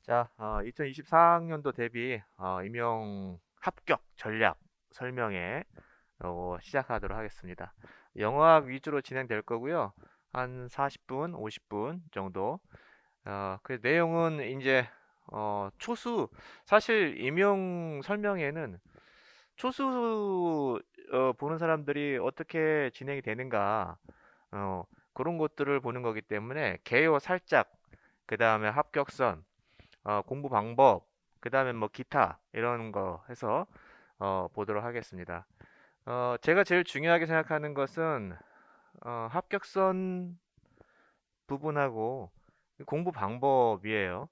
자, 2024학년도 대비 임용 합격 전략 설명회 시작하도록 하겠습니다. 영어학 위주로 진행될 거고요. 한 40분, 50분 정도. 그 내용은 이제 초수 사실 임용 설명회는 초수 보는 사람들이 어떻게 진행이 되는가 그런 것들을 보는 거기 때문에 개요 살짝 그다음에 합격선 공부 방법, 그 다음에 뭐 기타 이런 거 해서 보도록 하겠습니다. 제가 제일 중요하게 생각하는 것은 합격선 부분하고 공부 방법이에요.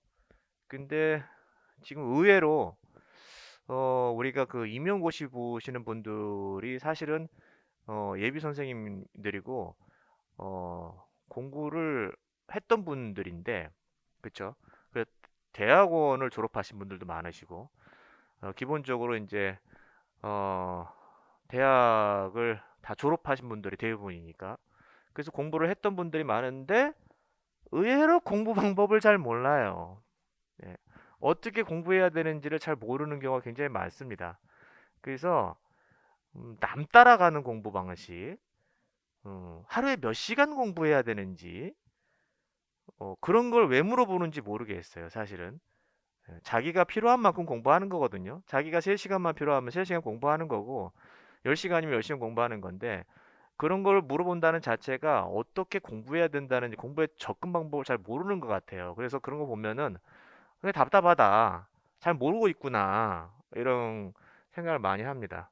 근데 지금 의외로 우리가 그 임용고시 보시는 분들이 사실은 예비 선생님들이고 공부를 했던 분들인데, 그쵸? 그 대학원을 졸업하신 분들도 많으시고, 기본적으로 이제 어, 대학을 다 졸업하신 분들이 대부분이니까. 그래서 공부를 했던 분들이 많은데 의외로 공부 방법을 잘 몰라요. 예. 어떻게 공부해야 되는지를 잘 모르는 경우가 굉장히 많습니다. 그래서 남 따라가는 공부 방식, 하루에 몇 시간 공부해야 되는지 그런 걸 왜 물어보는지 모르겠어요, 사실은. 예, 자기가 필요한 만큼 공부하는 거거든요. 자기가 3시간만 필요하면 3시간 공부하는 거고 10시간이면 10시간 공부하는 건데 그런 걸 물어본다는 자체가 어떻게 공부해야 된다는 공부의 접근 방법을 잘 모르는 것 같아요. 그래서 그런 거 보면은 그게 답답하다. 잘 모르고 있구나. 이런 생각을 많이 합니다.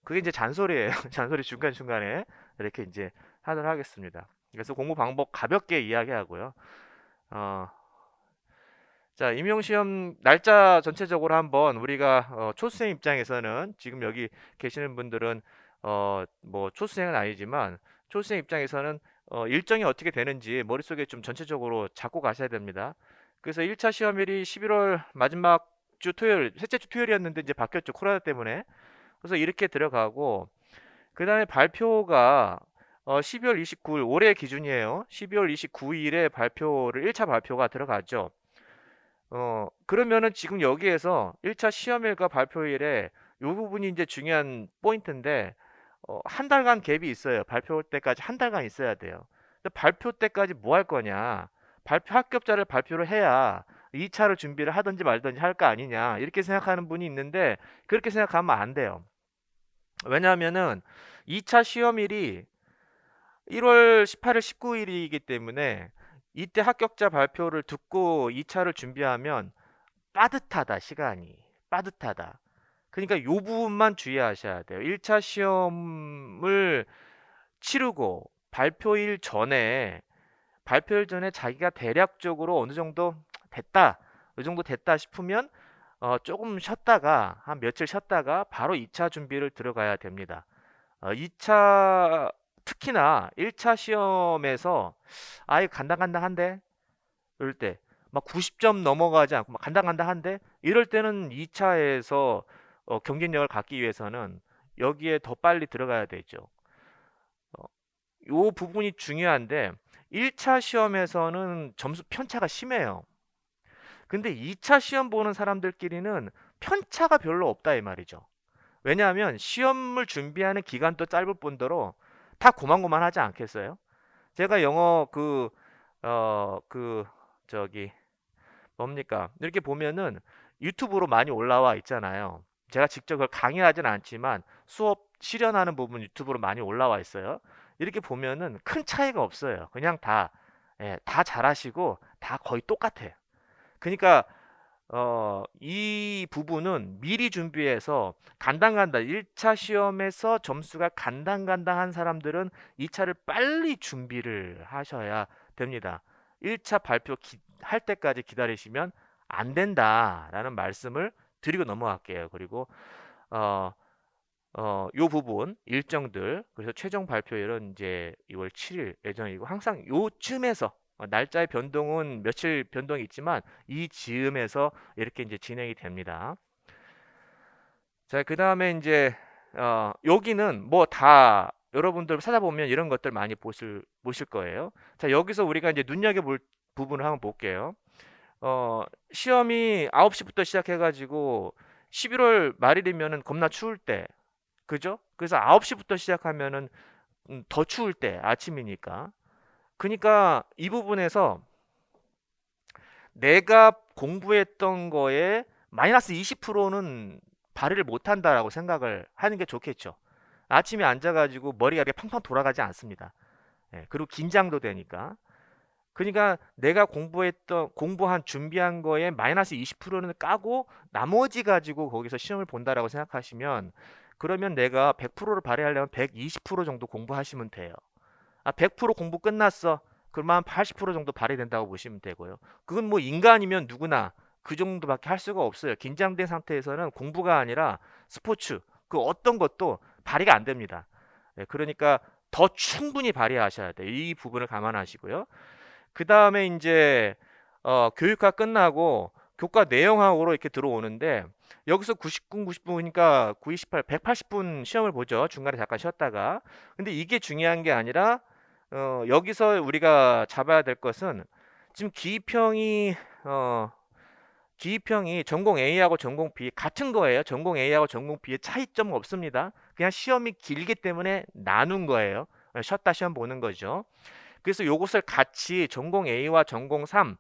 그게 이제 잔소리예요. 잔소리 중간중간에 이렇게 이제 하도록 하겠습니다. 그래서 공부 방법 가볍게 이야기하고요. 어, 자, 임용시험 날짜 전체적으로 한번 우리가 초수생 입장에서는 지금 여기 계시는 분들은 뭐 초수생은 아니지만 초수생 입장에서는 일정이 어떻게 되는지 머릿속에 좀 전체적으로 잡고 가셔야 됩니다. 그래서 1차 시험일이 11월 마지막 주 토요일, 셋째 주 토요일이었는데 이제 바뀌었죠. 코로나 때문에. 그래서 이렇게 들어가고 그다음에 발표가 12월 29일 올해 기준이에요. 12월 29일에 발표를 1차 발표가 들어가죠. 그러면은 지금 여기에서 1차 시험일과 발표일에 요 부분이 이제 중요한 포인트인데, 한 달간 갭이 있어요. 발표 때까지 한 달간 있어야 돼요. 근데 발표 때까지 뭐 할 거냐? 발표 합격자를 발표를 해야 2차를 준비를 하든지 말든지 할 거 아니냐? 이렇게 생각하는 분이 있는데, 그렇게 생각하면 안 돼요. 왜냐하면은 2차 시험일이 1월 18일, 19일이기 때문에 이때 합격자 발표를 듣고 2차를 준비하면 빠듯하다, 시간이. 빠듯하다. 그러니까 요 부분만 주의하셔야 돼요. 1차 시험을 치르고 발표일 전에 자기가 대략적으로 어느 정도 됐다. 이 정도 됐다 싶으면 조금 쉬었다가 한 며칠 쉬었다가 바로 2차 준비를 들어가야 됩니다. 2차 특히나 1차 시험에서 아예 간당간당한데 이럴 때 막 90점 넘어가지 않고 막 간당간당한데 이럴 때는 2차에서 경쟁력을 갖기 위해서는 여기에 더 빨리 들어가야 되죠. 어, 요 부분이 중요한데 1차 시험에서는 점수 편차가 심해요. 근데 2차 시험 보는 사람들끼리는 편차가 별로 없다 이 말이죠. 왜냐하면 시험을 준비하는 기간도 짧을 뿐더러 다 고만고만하지 않겠어요? 제가 영어 저기 뭡니까? 이렇게 보면은 유튜브로 많이 올라와 있잖아요. 제가 직접 그걸 강의하진 않지만 수업 실현하는 부분 유튜브로 많이 올라와 있어요. 이렇게 보면은 큰 차이가 없어요. 그냥 다 잘하시고 다 거의 똑같아요. 그러니까 이 부분은 미리 준비해서 간당간당 1차 시험에서 점수가 간당간당한 사람들은 2차를 빨리 준비를 하셔야 됩니다. 1차 할 때까지 기다리시면 안 된다라는 말씀을 드리고 넘어갈게요. 그리고 어, 요 부분 일정들 그래서 최종 발표일은 이제 2월 7일 예정이고 항상 요쯤에서 날짜의 변동은 며칠 변동이 있지만 이 즈음에서 이렇게 이제 진행이 됩니다. 자, 그다음에 이제 여기는 뭐 다 여러분들 찾아보면 이런 것들 많이 보실 거예요. 자, 여기서 우리가 이제 눈여겨볼 부분을 한번 볼게요. 어, 시험이 9시부터 시작해가지고 11월 말일이면은 겁나 추울 때, 그죠? 그래서 9시부터 시작하면은 더 추울 때, 아침이니까. 그러니까 이 부분에서 내가 공부했던 거에 마이너스 20%는 발휘를 못한다라고 생각을 하는 게 좋겠죠. 아침에 앉아가지고 머리가 이렇게 팡팡 돌아가지 않습니다. 예, 그리고 긴장도 되니까. 그러니까 내가 공부한 준비한 거에 마이너스 20%는 까고 나머지 가지고 거기서 시험을 본다라고 생각하시면 그러면 내가 100%를 발휘하려면 120% 정도 공부하시면 돼요. 아, 100% 공부 끝났어. 그러면 한 80% 정도 발휘된다고 보시면 되고요. 그건 뭐 인간이면 누구나 그 정도밖에 할 수가 없어요. 긴장된 상태에서는 공부가 아니라 스포츠, 그 어떤 것도 발휘가 안 됩니다. 예, 그러니까 더 충분히 발휘하셔야 돼요. 이 부분을 감안하시고요. 그 다음에 이제 교육화 끝나고 교과 내용학으로 이렇게 들어오는데 여기서 90분, 90분이니까 9, 28, 180분 시험을 보죠. 중간에 잠깐 쉬었다가. 근데 이게 중요한 게 아니라 여기서 우리가 잡아야 될 것은 지금 어, 기입형이 전공 A하고 전공 B 같은 거예요. 전공 A하고 전공 B의 차이점은 없습니다. 그냥 시험이 길기 때문에 나눈 거예요. 쉬었다 시험 보는 거죠. 그래서 요것을 같이 전공 A와 전공 3,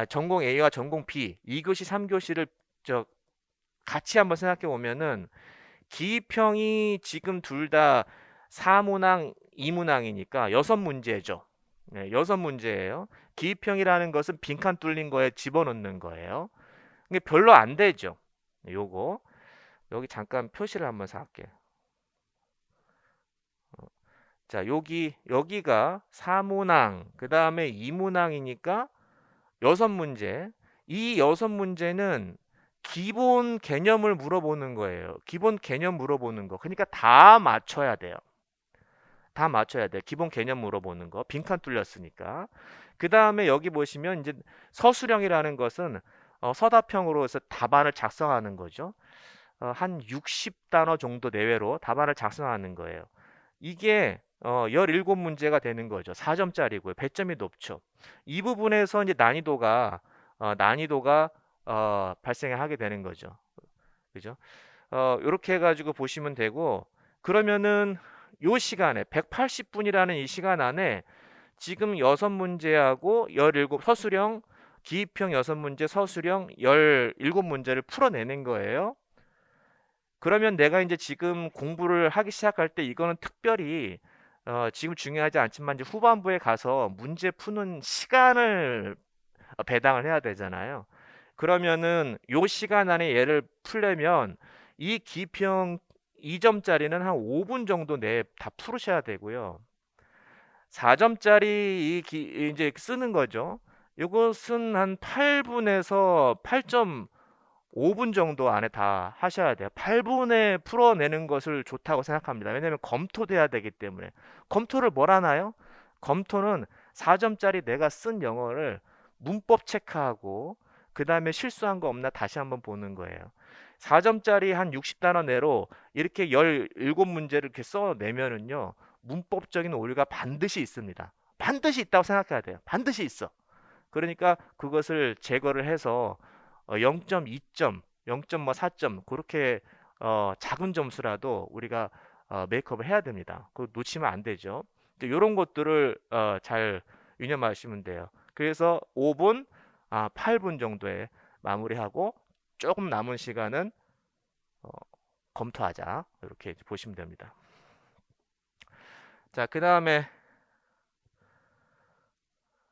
전공 A와 전공 B 2교시, 3교시를 저 같이 한번 생각해 보면은 기입형이 지금 둘 다 사문항, 이문항이니까 여섯 문제죠. 네, 여섯 문제예요. 기입형이라는 것은 빈칸 뚫린 거에 집어넣는 거예요. 이게 별로 안 되죠. 요거 여기 잠깐 표시를 한번 할게요. 자, 여기가 사문항, 그 다음에 이문항이니까 여섯 문제. 이 여섯 문제는 기본 개념을 물어보는 거예요. 기본 개념 물어보는 거. 그러니까 다 맞춰야 돼요. 다 맞춰야 돼. 기본 개념 물어보는 거. 빈칸 뚫렸으니까. 그 다음에 여기 보시면 이제 서술형이라는 것은 서답형으로 해서 답안을 작성하는 거죠. 한 60단어 정도 내외로 답안을 작성하는 거예요. 이게 17문제가 되는 거죠. 4점짜리고요. 배점이 높죠. 이 부분에서 이제 난이도가 발생하게 되는 거죠. 그죠? 요렇게 해가지고 보시면 되고 그러면은 요 시간에 180분이라는 이 시간 안에 지금 6문제하고 17 서술형 기입형 6문제 서술형 17문제를 풀어내는 거예요. 그러면 내가 이제 지금 공부를 하기 시작할 때 이거는 특별히 지금 중요하지 않지만 이제 후반부에 가서 문제 푸는 시간을 배당을 해야 되잖아요. 그러면은 요 시간 안에 얘를 풀려면 이 기평 2점짜리는 한 5분 정도 내에 다 풀으셔야 되고요. 4점짜리 이제 쓰는 거죠. 이것은 한 8분에서 8.5분 정도 안에 다 하셔야 돼요. 8분에 풀어내는 것을 좋다고 생각합니다. 왜냐하면 검토돼야 되기 때문에. 검토를 뭘 하나요? 검토는 4점짜리 내가 쓴 영어를 문법 체크하고 그 다음에 실수한 거 없나 다시 한번 보는 거예요. 4점짜리 한 60단어 내로 이렇게 17문제를 이렇게 써내면은요. 문법적인 오류가 반드시 있습니다. 반드시 있다고 생각해야 돼요. 반드시 있어. 그러니까 그것을 제거를 해서 0.2점, 0.4점 그렇게 작은 점수라도 우리가 메이크업을 해야 됩니다. 그거 놓치면 안 되죠. 이런 것들을 잘 유념하시면 돼요. 그래서 5분, 8분 정도에 마무리하고 조금 남은 시간은 어, 검토하자. 이렇게 보시면 됩니다. 자, 그 다음에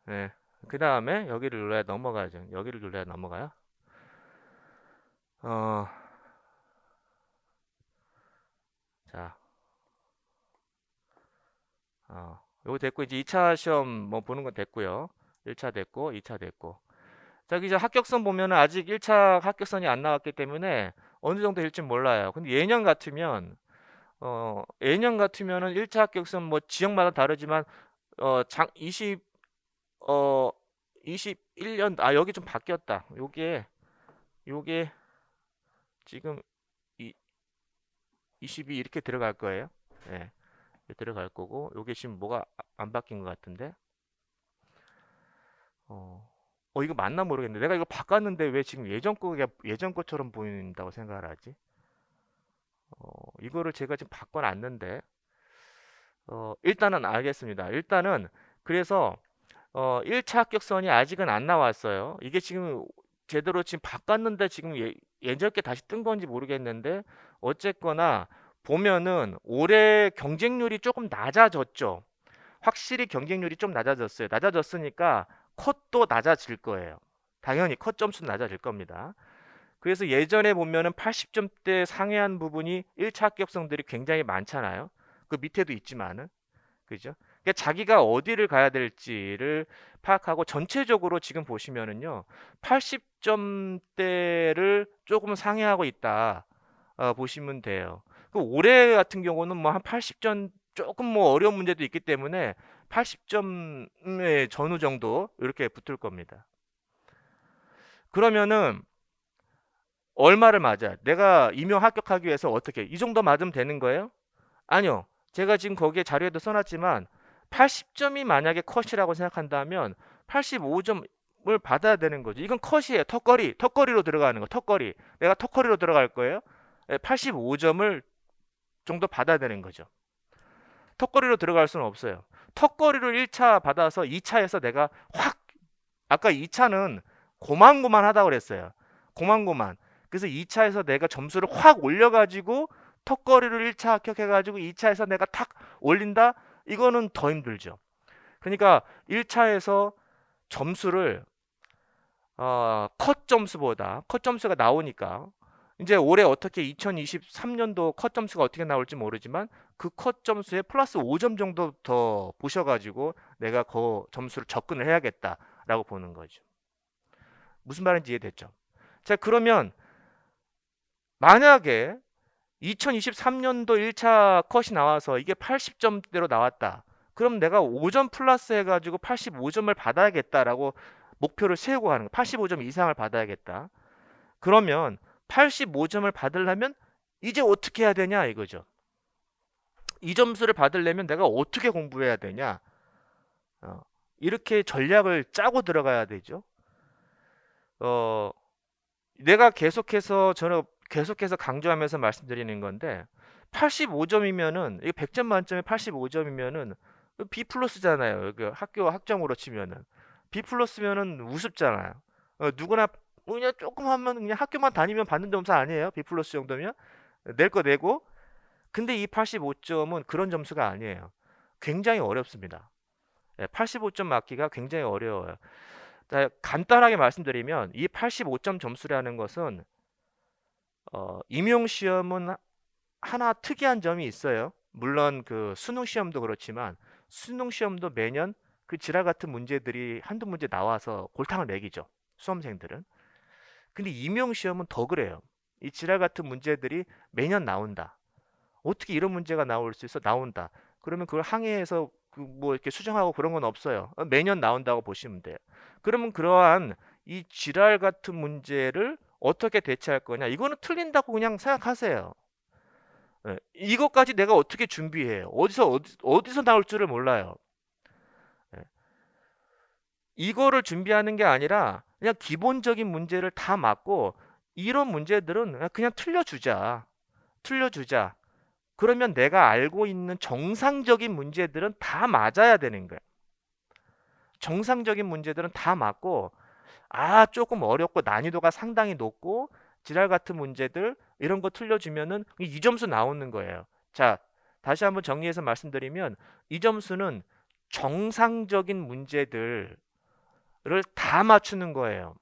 네, 그 다음에 여기를 눌러야 넘어가죠. 여기를 눌러야 넘어가요. 어, 자, 요거 됐고 이제 2차 시험 뭐 보는 건 됐고요. 1차 됐고 2차 됐고. 자, 이제 합격선 보면은 아직 1차 합격선이 안 나왔기 때문에 어느 정도 될지 몰라요. 근데 예년 같으면은 1차 합격선 뭐 지역마다 다르지만 장 20, 21년 여기 좀 바뀌었다. 요게 지금 이 22 이렇게 들어갈 거예요. 예. 들어갈 거고 요게 지금 뭐가 안 바뀐 것 같은데. 어. 이거 맞나 모르겠는데 내가 이거 바꿨는데 왜 지금 예전 것처럼 보인다고 생각을 하지? 이거를 제가 지금 바꿔놨는데 일단은 알겠습니다. 일단은 그래서 1차 합격선이 아직은 안 나왔어요. 이게 지금 제대로 지금 바꿨는데 지금 예전께 다시 뜬 건지 모르겠는데 어쨌거나 보면은 올해 경쟁률이 조금 낮아졌죠. 확실히 경쟁률이 좀 낮아졌어요. 낮아졌으니까 컷도 낮아질 거예요. 당연히 컷 점수도 낮아질 겁니다. 그래서 예전에 보면은 80점대 상회한 부분이 1차 합격생들이 굉장히 많잖아요. 그 밑에도 있지만은. 그죠? 그러니까 자기가 어디를 가야 될지를 파악하고 전체적으로 지금 보시면은요. 80점대를 조금 상회하고 있다. 보시면 돼요. 그 올해 같은 경우는 뭐 한 80점 조금 뭐 어려운 문제도 있기 때문에 80점의 전후 정도 이렇게 붙을 겁니다. 그러면은 얼마를 맞아요? 내가 임용 합격하기 위해서 어떻게 이 정도 맞으면 되는 거예요? 아니요. 제가 지금 거기에 자료에도 써놨지만 80점이 만약에 컷이라고 생각한다면 85점을 받아야 되는 거죠. 이건 컷이에요. 턱걸이로 들어가는 거. 턱걸이. 내가 턱걸이로 들어갈 거예요. 85점을 정도 받아야 되는 거죠. 턱걸이로 들어갈 수는 없어요. 턱걸이로 1차 받아서 2차에서 내가 확 아까 2차는 고만고만하다고 그랬어요. 고만고만. 그래서 2차에서 내가 점수를 확 올려가지고 턱걸이를 1차 합격해가지고 2차에서 내가 탁 올린다? 이거는 더 힘들죠. 그러니까 1차에서 점수를 컷 점수가 나오니까 이제 올해 어떻게 2023년도 컷 점수가 어떻게 나올지 모르지만 그 컷 점수에 플러스 5점 정도 더 보셔가지고 내가 그 점수를 접근을 해야겠다라고 보는 거죠. 무슨 말인지 이해됐죠? 자, 그러면 만약에 2023년도 1차 컷이 나와서 이게 80점대로 나왔다. 그럼 내가 5점 플러스 해가지고 85점을 받아야겠다라고 목표를 세우고 가는 거야. 85점 이상을 받아야겠다. 그러면 85점을 받으려면 이제 어떻게 해야 되냐 이거죠. 이 점수를 받으려면 내가 어떻게 공부해야 되냐. 어, 이렇게 전략을 짜고 들어가야 되죠. 어, 내가 저는 계속해서 강조하면서 말씀드리는 건데 85점이면은 이게 100점 만점에 85점이면은 B 플러스잖아요. 그 학교 학점으로 치면은 B 플러스면은 우습잖아요. 누구나 그냥 조금 하면 그냥 학교만 다니면 받는 점수 아니에요? B 플러스 정도면 낼 거 내고. 근데 이 85점은 그런 점수가 아니에요. 굉장히 어렵습니다. 85점 맞기가 굉장히 어려워요. 자, 간단하게 말씀드리면 이 85점 점수라는 것은 임용 시험은 하나 특이한 점이 있어요. 물론 그 수능 시험도 그렇지만 수능 시험도 매년 그 지랄 같은 문제들이 한두 문제 나와서 골탕을 먹이죠. 수험생들은. 근데 임용 시험은 더 그래요. 이 지랄 같은 문제들이 매년 나온다. 어떻게 이런 문제가 나올 수 있어? 나온다. 그러면 그걸 항해해서 그 뭐 이렇게 수정하고 그런 건 없어요. 매년 나온다고 보시면 돼요. 그러면 그러한 이 지랄 같은 문제를 어떻게 대처할 거냐? 이거는 틀린다고 그냥 생각하세요. 이것까지 내가 어떻게 준비해요? 어디서 나올 줄을 몰라요. 예. 이거를 준비하는 게 아니라 그냥 기본적인 문제를 다 맞고 이런 문제들은 그냥 틀려주자. 틀려주자. 그러면 내가 알고 있는 정상적인 문제들은 다 맞아야 되는 거야. 정상적인 문제들은 다 맞고 조금 어렵고 난이도가 상당히 높고 지랄 같은 문제들 이런 거 틀려주면은 이 점수 나오는 거예요. 자, 다시 한번 정리해서 말씀드리면 이 점수는 정상적인 문제들을 다 맞추는 거예요.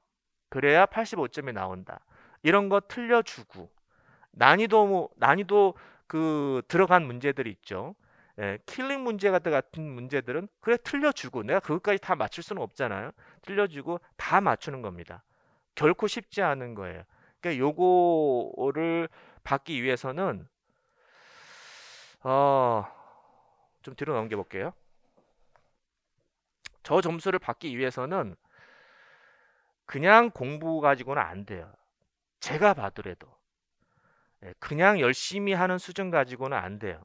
그래야 85점이 나온다. 이런 거 틀려주고 난이도 그 들어간 문제들이 있죠. 킬링 문제 같은 문제들은 그래 틀려주고 내가 그것까지 다 맞출 수는 없잖아요. 틀려주고 다 맞추는 겁니다. 결코 쉽지 않은 거예요. 그러니까 요거를 받기 위해서는 어, 좀 뒤로 넘겨 볼게요. 저 점수를 받기 위해서는 그냥 공부 가지고는 안 돼요. 제가 봐더라도 그냥 열심히 하는 수준 가지고는 안 돼요.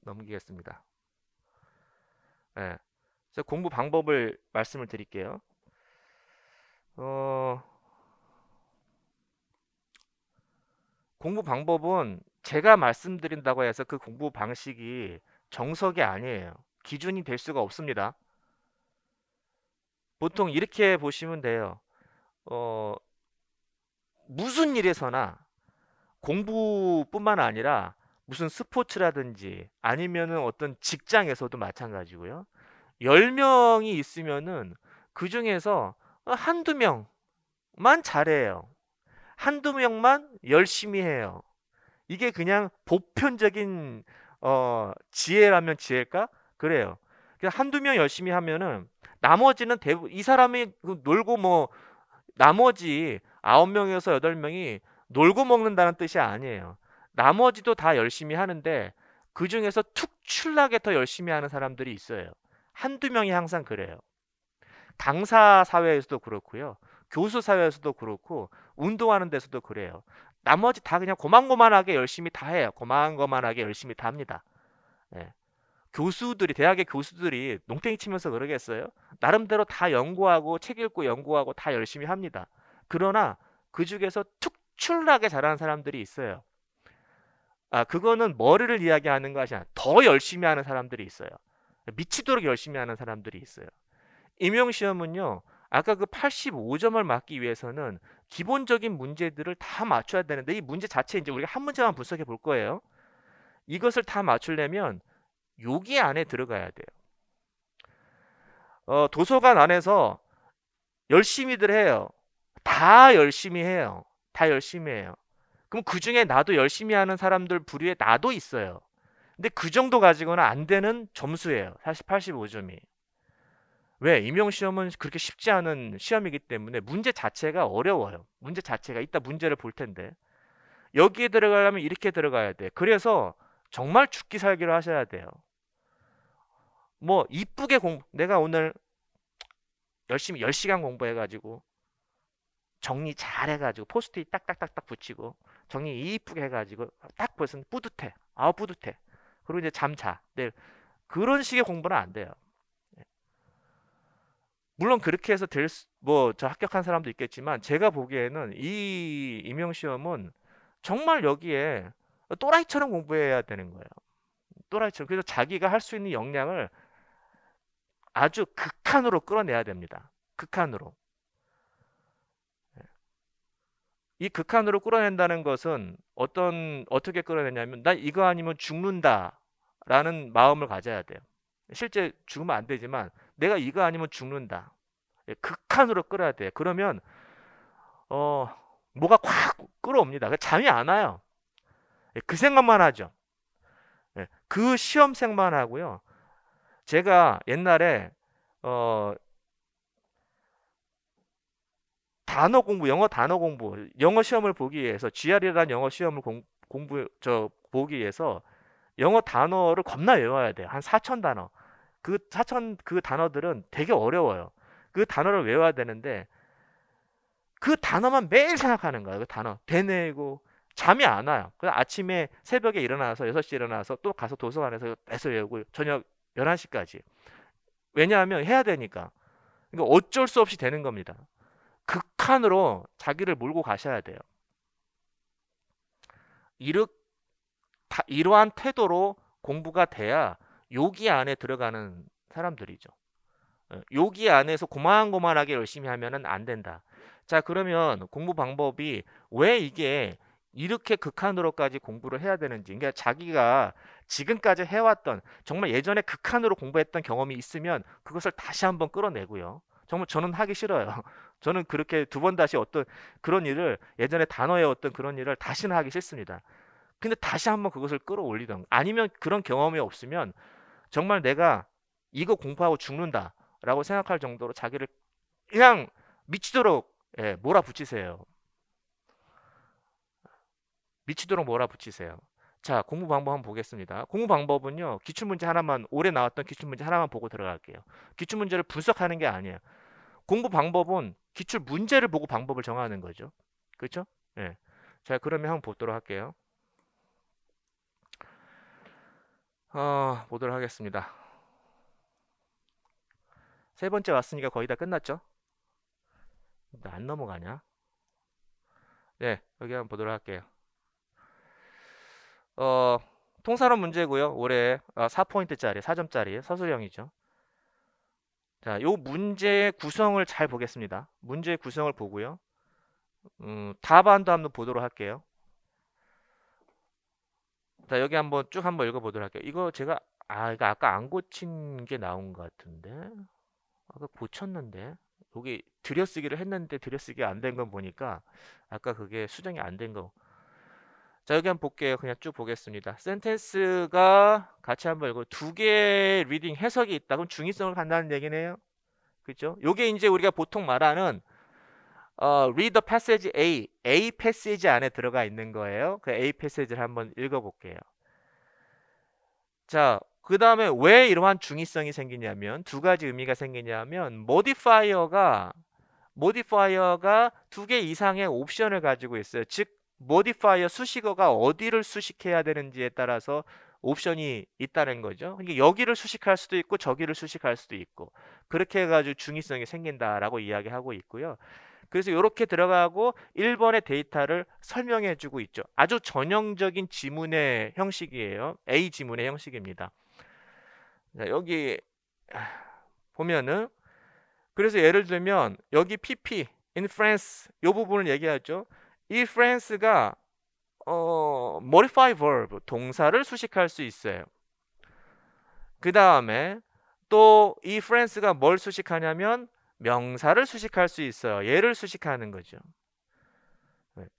넘기겠습니다. 예. 그래서 공부 방법을 말씀을 드릴게요. 어, 공부 방법은 제가 말씀드린다고 해서 그 공부 방식이 정석이 아니에요. 기준이 될 수가 없습니다. 보통 이렇게 보시면 돼요. 어, 무슨 일에서나 공부뿐만 아니라 무슨 스포츠라든지 아니면은 어떤 직장에서도 마찬가지고요. 10명이 있으면은 그 중에서 한두 명만 잘해요. 한두 명만 열심히 해요. 이게 그냥 보편적인 지혜라면 지혜일까? 그래요. 그냥 한두 명 열심히 하면은 나머지는 대부분 이 사람이 놀고 뭐 나머지 9명에서 8명이 놀고 먹는다는 뜻이 아니에요. 나머지도 다 열심히 하는데 그중에서 특출나게 더 열심히 하는 사람들이 있어요. 한두 명이 항상 그래요. 강사 사회에서도 그렇고요. 교수 사회에서도 그렇고 운동하는 데서도 그래요. 나머지 다 그냥 고만고만하게 열심히 다 해요. 고만고만하게 열심히 다 합니다. 예. 교수들이 대학의 교수들이 농땡이 치면서 그러겠어요? 나름대로 다 연구하고 책 읽고 연구하고 다 열심히 합니다. 그러나 그 중에서 특출나게 잘하는 사람들이 있어요. 아, 그거는 머리를 이야기하는 것이 아니라 더 열심히 하는 사람들이 있어요. 미치도록 열심히 하는 사람들이 있어요. 임용시험은요, 아까 그 85점을 맞기 위해서는 기본적인 문제들을 다 맞춰야 되는데 이 문제 자체 이제 우리가 한 문제만 분석해 볼 거예요. 이것을 다 맞추려면 여기 안에 들어가야 돼요. 도서관 안에서 열심히들 해요. 다 열심히 해요. 다 열심히 해요. 그럼 그 중에 나도 열심히 하는 사람들 부류에 나도 있어요. 근데 그 정도 가지고는 안 되는 점수예요. 사실 85점이. 왜? 임용시험은 그렇게 쉽지 않은 시험이기 때문에 문제 자체가 어려워요. 문제 자체가 이따 문제를 볼 텐데. 여기에 들어가려면 이렇게 들어가야 돼. 그래서 정말 죽기 살기를 하셔야 돼요. 뭐 이쁘게 내가 오늘 열심히 10시간 공부해가지고 정리 잘 해가지고 포스트잇 딱딱딱딱 붙이고 정리 이쁘게 해가지고 딱 벌써 뿌듯해. 아우 뿌듯해. 그리고 이제 잠 자. 네, 그런 식의 공부는 안 돼요. 물론 그렇게 해서 뭐 저 합격한 사람도 있겠지만 제가 보기에는 이 임용시험은 정말 여기에 또라이처럼 공부해야 되는 거예요. 또라이처럼. 그래서 자기가 할 수 있는 역량을 아주 극한으로 끌어내야 됩니다. 극한으로. 이 극한으로 끌어낸다는 것은 어떻게 끌어내냐면 나 이거 아니면 죽는다라는 마음을 가져야 돼요. 실제 죽으면 안 되지만 내가 이거 아니면 죽는다. 예, 극한으로 끌어야 돼. 그러면 어 뭐가 콱 끌어옵니다. 잠이 안 와요. 예, 그 생각만 하죠. 예, 그 시험생만 하고요. 제가 옛날에 어 단어 공부, 영어 단어 공부, 영어 시험을 보기 위해서 GR이라는 영어 시험을 공부 보기 위해서 영어 단어를 겁나 외워야 돼요. 한 4천 단어. 그 4천 그 단어들은 되게 어려워요. 그 단어를 외워야 되는데 그 단어만 매일 생각하는 거예요. 그 단어 되뇌고 잠이 안 와요. 그래서 아침에 새벽에 일어나서 6시에 일어나서 또 가서 도서관에서 계속 외우고 저녁 11시까지. 왜냐하면 해야 되니까. 그러니까 어쩔 수 없이 되는 겁니다. 극한으로 자기를 몰고 가셔야 돼요. 이르, 이러한 태도로 공부가 돼야 여기 안에 들어가는 사람들이죠. 여기 안에서 고만고만하게 열심히 하면은 안 된다. 자, 그러면 공부 방법이 왜 이게 이렇게 극한으로까지 공부를 해야 되는지, 그러니까 자기가 지금까지 해왔던 정말 예전에 극한으로 공부했던 경험이 있으면 그것을 다시 한번 끌어내고요. 정말 저는 하기 싫어요. 저는 그렇게 두 번 다시 어떤 그런 일을 예전에 단어의 어떤 그런 일을 다시는 하기 싫습니다. 근데 다시 한번 그것을 끌어올리던 아니면 그런 경험이 없으면 정말 내가 이거 공부하고 죽는다라고 생각할 정도로 자기를 그냥 미치도록 예, 몰아붙이세요. 미치도록 몰아붙이세요. 자, 공부 방법 한번 보겠습니다. 공부 방법은요, 기출문제 하나만, 올해 나왔던 기출문제 하나만 보고 들어갈게요. 기출문제를 분석하는 게 아니에요. 공부 방법은 기출문제를 보고 방법을 정하는 거죠. 그렇죠? 예. 자, 그러면 한번 보도록 할게요. 보도록 하겠습니다. 세 번째 왔으니까 거의 다 끝났죠? 안 넘어가냐? 네, 여기 한번 보도록 할게요. 어, 통사론 문제고요. 올해 4포인트짜리, 4점짜리 서술형이죠. 자, 요 문제의 구성을 잘 보겠습니다. 문제의 구성을 보고요. 답안도 한번 보도록 할게요. 자, 여기 한번 쭉 한번 읽어보도록 할게요. 이거 제가, 이거 아까 안 고친 게 나온 것 같은데. 아까 고쳤는데. 여기 들여쓰기를 했는데 들여쓰기가 안 된 건 보니까 아까 그게 수정이 안 된 거. 자, 여기 한번 볼게요. 그냥 쭉 보겠습니다. 센텐스가 같이 한번 읽고 두 개의 리딩 해석이 있다. 그럼 중의성을 간다는 얘기네요. 그죠? 요게 이제 우리가 보통 말하는 read the passage A 패시지 안에 들어가 있는 거예요. 그 A 패시지를 한번 읽어볼게요. 자, 그 다음에 왜 이러한 중의성이 생기냐면 두 가지 의미가 생기냐면 모디파이어가 두 개 이상의 옵션을 가지고 있어요. 즉 모디파이어 수식어가 어디를 수식해야 되는지에 따라서 옵션이 있다는 거죠. 그러니까 여기를 수식할 수도 있고 저기를 수식할 수도 있고 그렇게 해가지고 중의성이 생긴다라고 이야기하고 있고요. 그래서 이렇게 들어가고 1번의 데이터를 설명해 주고 있죠. 아주 전형적인 지문의 형식이에요. A 지문의 형식입니다. 자, 여기 보면은 그래서 예를 들면 여기 PP in France 이 부분을 얘기하죠. 이 France가 modify verb 동사를 수식할 수 있어요. 그 다음에 또 이 France가 뭘 수식하냐면 명사를 수식할 수 있어요. 얘를 수식하는 거죠.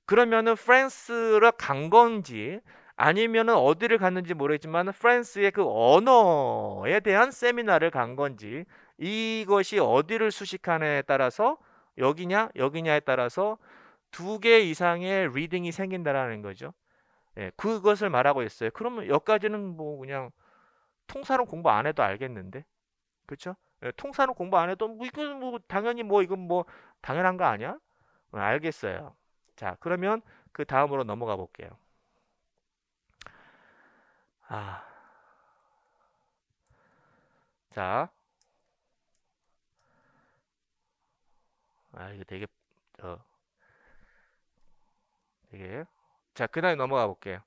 그러면은 프랑스를 간 건지 아니면은 어디를 갔는지 모르겠지만 프랑스의 그 언어에 대한 세미나를 간 건지 이것이 어디를 수식하냐에 따라서 여기냐에 따라서 두 개 이상의 리딩이 생긴다라는 거죠. 예, 그것을 말하고 있어요. 그러면 여기까지는 뭐 그냥 통사론 공부 안 해도 알겠는데, 그렇죠? 예, 통사론 공부 안 해도 뭐 이건 뭐 당연히 뭐 이건 뭐 당연한 거 아니야? 알겠어요. 자, 그러면 그 다음으로 넘어가 볼게요. 아, 자, 이거 어, 되게, 자, 그 다음에 넘어가 볼게요.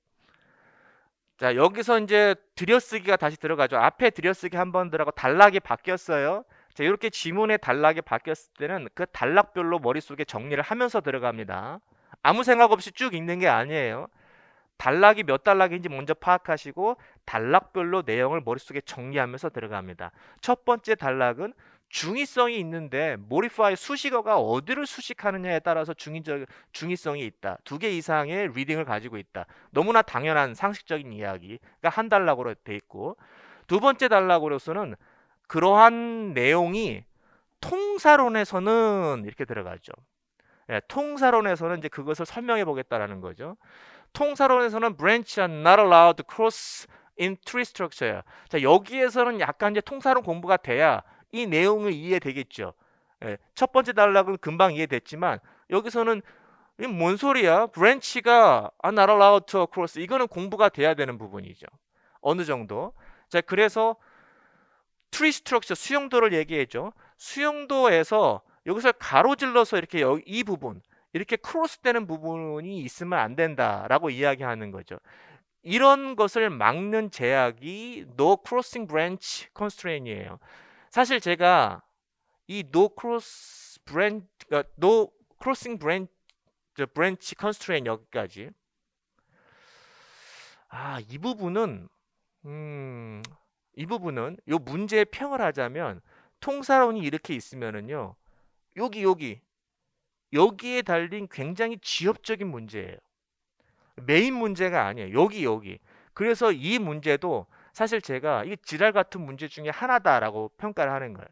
자, 여기서 이제 들여쓰기가 다시 들어가죠. 앞에 들여쓰기 한 번 들어가고 단락이 바뀌었어요. 자, 이렇게 지문의 단락이 바뀌었을 때는 그 단락별로 머릿속에 정리를 하면서 들어갑니다. 아무 생각 없이 쭉 읽는 게 아니에요. 단락이 몇 단락인지 먼저 파악하시고 단락별로 내용을 머릿속에 정리하면서 들어갑니다. 첫 번째 단락은 중의성이 있는데 modify 수식어가 어디를 수식하느냐에 따라서 중의성이 있다. 두 개 이상의 리딩을 가지고 있다. 너무나 당연한 상식적인 이야기가 한 단락으로 돼 있고 두 번째 단락으로서는 그러한 내용이 통사론에서는 이렇게 들어가죠. 예, 통사론에서는 이제 그것을 설명해 보겠다라는 거죠. 통사론에서는 branch are not allowed to cross in tree structure야. 자, 여기에서는 약간 이제 통사론 공부가 돼야 이 내용을 이해되겠죠. 예, 첫 번째 단락은 금방 이해됐지만 여기서는 이게 뭔 소리야? branch가 are not allowed to cross. 이거는 공부가 돼야 되는 부분이죠. 어느 정도. 자, 그래서 tree structure 수용도를 얘기해죠. 수용도에서 여기서 가로질러서 이렇게 이 부분 이렇게 크로스되는 부분이 있으면 안 된다라고 이야기하는 거죠. 이런 것을 막는 제약이 No Crossing Branch Constraint이에요. 사실 제가 이 No Crossing Branch Constraint 여기까지 이 부분은 이 부분은 요 문제의 평을 하자면 통사론이 이렇게 있으면은요 여기에 달린 굉장히 지엽적인 문제예요. 메인 문제가 아니에요. 여기. 그래서 이 문제도 사실 제가 이 지랄 같은 문제 중에 하나다라고 평가를 하는 거예요.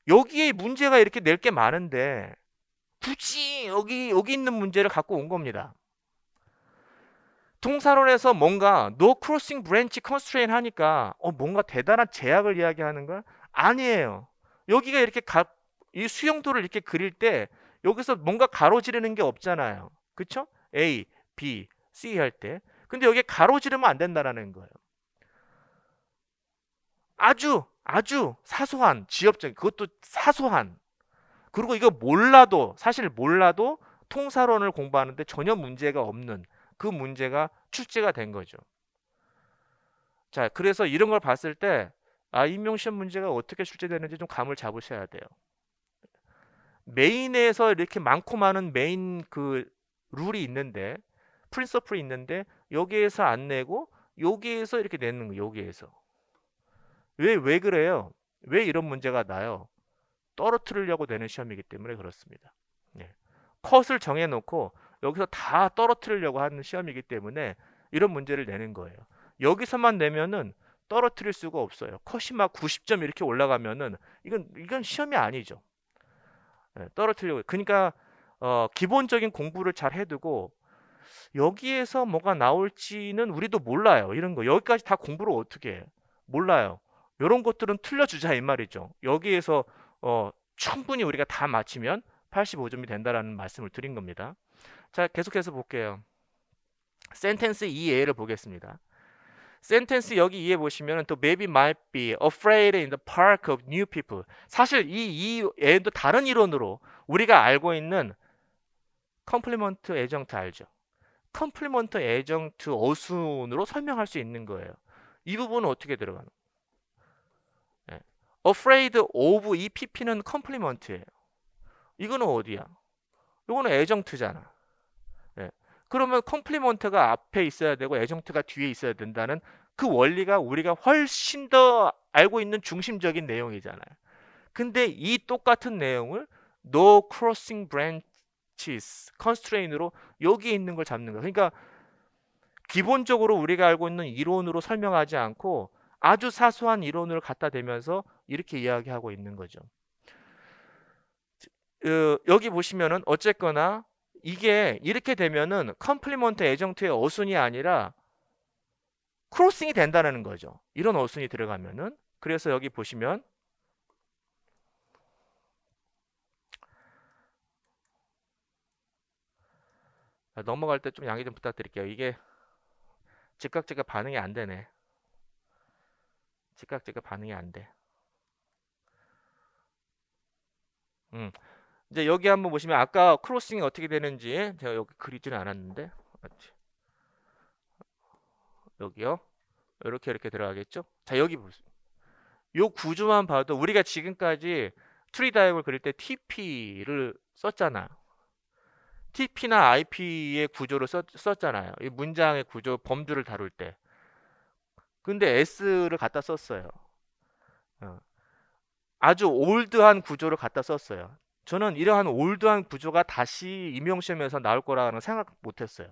여기에 문제가 이렇게 낼 게 많은데 굳이 여기 있는 문제를 갖고 온 겁니다. 통사론에서 뭔가 no crossing branch constraint 하니까 뭔가 대단한 제약을 이야기하는 걸 아니에요. 여기가 이렇게 이 수용도를 이렇게 그릴 때 여기서 뭔가 가로지르는 게 없잖아요. 그쵸? A, B, C 할 때. 근데 여기에 가로지르면 안 된다라는 거예요. 아주 사소한 지엽적, 그것도 사소한. 그리고 이거 몰라도, 사실 몰라도 통사론을 공부하는데 전혀 문제가 없는 그 문제가 출제가 된 거죠. 자, 그래서 이런 걸 봤을 때, 임용시험 문제가 어떻게 출제되는지 좀 감을 잡으셔야 돼요. 메인에서 이렇게 많고 많은 메인 그 룰이 있는데, 프린서플이 있는데, 여기에서 안 내고, 여기에서 이렇게 내는 거예요, 여기에서. 왜 그래요? 왜 이런 문제가 나요? 떨어뜨리려고 되는 시험이기 때문에 그렇습니다. 네. 컷을 정해놓고 여기서 다 떨어뜨리려고 하는 시험이기 때문에 이런 문제를 내는 거예요. 여기서만 내면은 떨어뜨릴 수가 없어요. 컷이 막 90점 이렇게 올라가면은 이건 시험이 아니죠. 네, 떨어뜨리려고. 그러니까 기본적인 공부를 잘 해두고 여기에서 뭐가 나올지는 우리도 몰라요. 이런 거 여기까지 다 공부를 어떻게 해? 몰라요. 이런 것들은 틀려주자 이 말이죠. 여기에서 충분히 우리가 다 맞히면 85점이 된다라는 말씀을 드린 겁니다. 자, 계속해서 볼게요. 센텐스 2A를 보겠습니다. 센텐스 여기 이해 보시면 또 maybe might be afraid in the park of new people. 사실 이 A도 다른 이론으로 우리가 알고 있는 컴플리먼트 애정트 알죠? 컴플리먼트 애정트 어순으로 설명할 수 있는 거예요. 이 부분은 어떻게 들어가는? 네. afraid of 이 PP는 컴플리먼트예요. 이거는 어디야? 이거는 애정트잖아. 예. 그러면 컴플리먼트가 앞에 있어야 되고 애정트가 뒤에 있어야 된다는 그 원리가 우리가 훨씬 더 알고 있는 중심적인 내용이잖아요. 근데 이 똑같은 내용을 no crossing branches constraint으로 여기 있는 걸 잡는 거예요. 그러니까 기본적으로 우리가 알고 있는 이론으로 설명하지 않고 아주 사소한 이론을 갖다 대면서 이렇게 이야기하고 있는 거죠. 여기 보시면은 어쨌거나 이게 이렇게 되면은 컴플리먼트 애정트의 어순이 아니라 크로싱이 된다는 거죠. 이런 어순이 들어가면은. 그래서 여기 보시면 넘어갈 때 좀 양해 좀 부탁드릴게요. 이게 즉각 반응이 안 되네. 즉각 반응이 안 돼. 음. 이제 여기 한번 보시면 아까 크로싱이 어떻게 되는지 제가 여기 그리지는 않았는데 여기요. 이렇게 들어가겠죠? 자, 여기 보세요. 요 구조만 봐도 우리가 지금까지 트리 다이어그램을 그릴 때 TP를 썼잖아. TP나 IP의 구조를 썼잖아요. 이 문장의 구조, 범주를 다룰 때. 근데 S를 갖다 썼어요. 어. 아주 올드한 구조를 갖다 썼어요. 저는 이러한 올드한 구조가 다시 임용시험에서 나올 거라는 생각 못 했어요.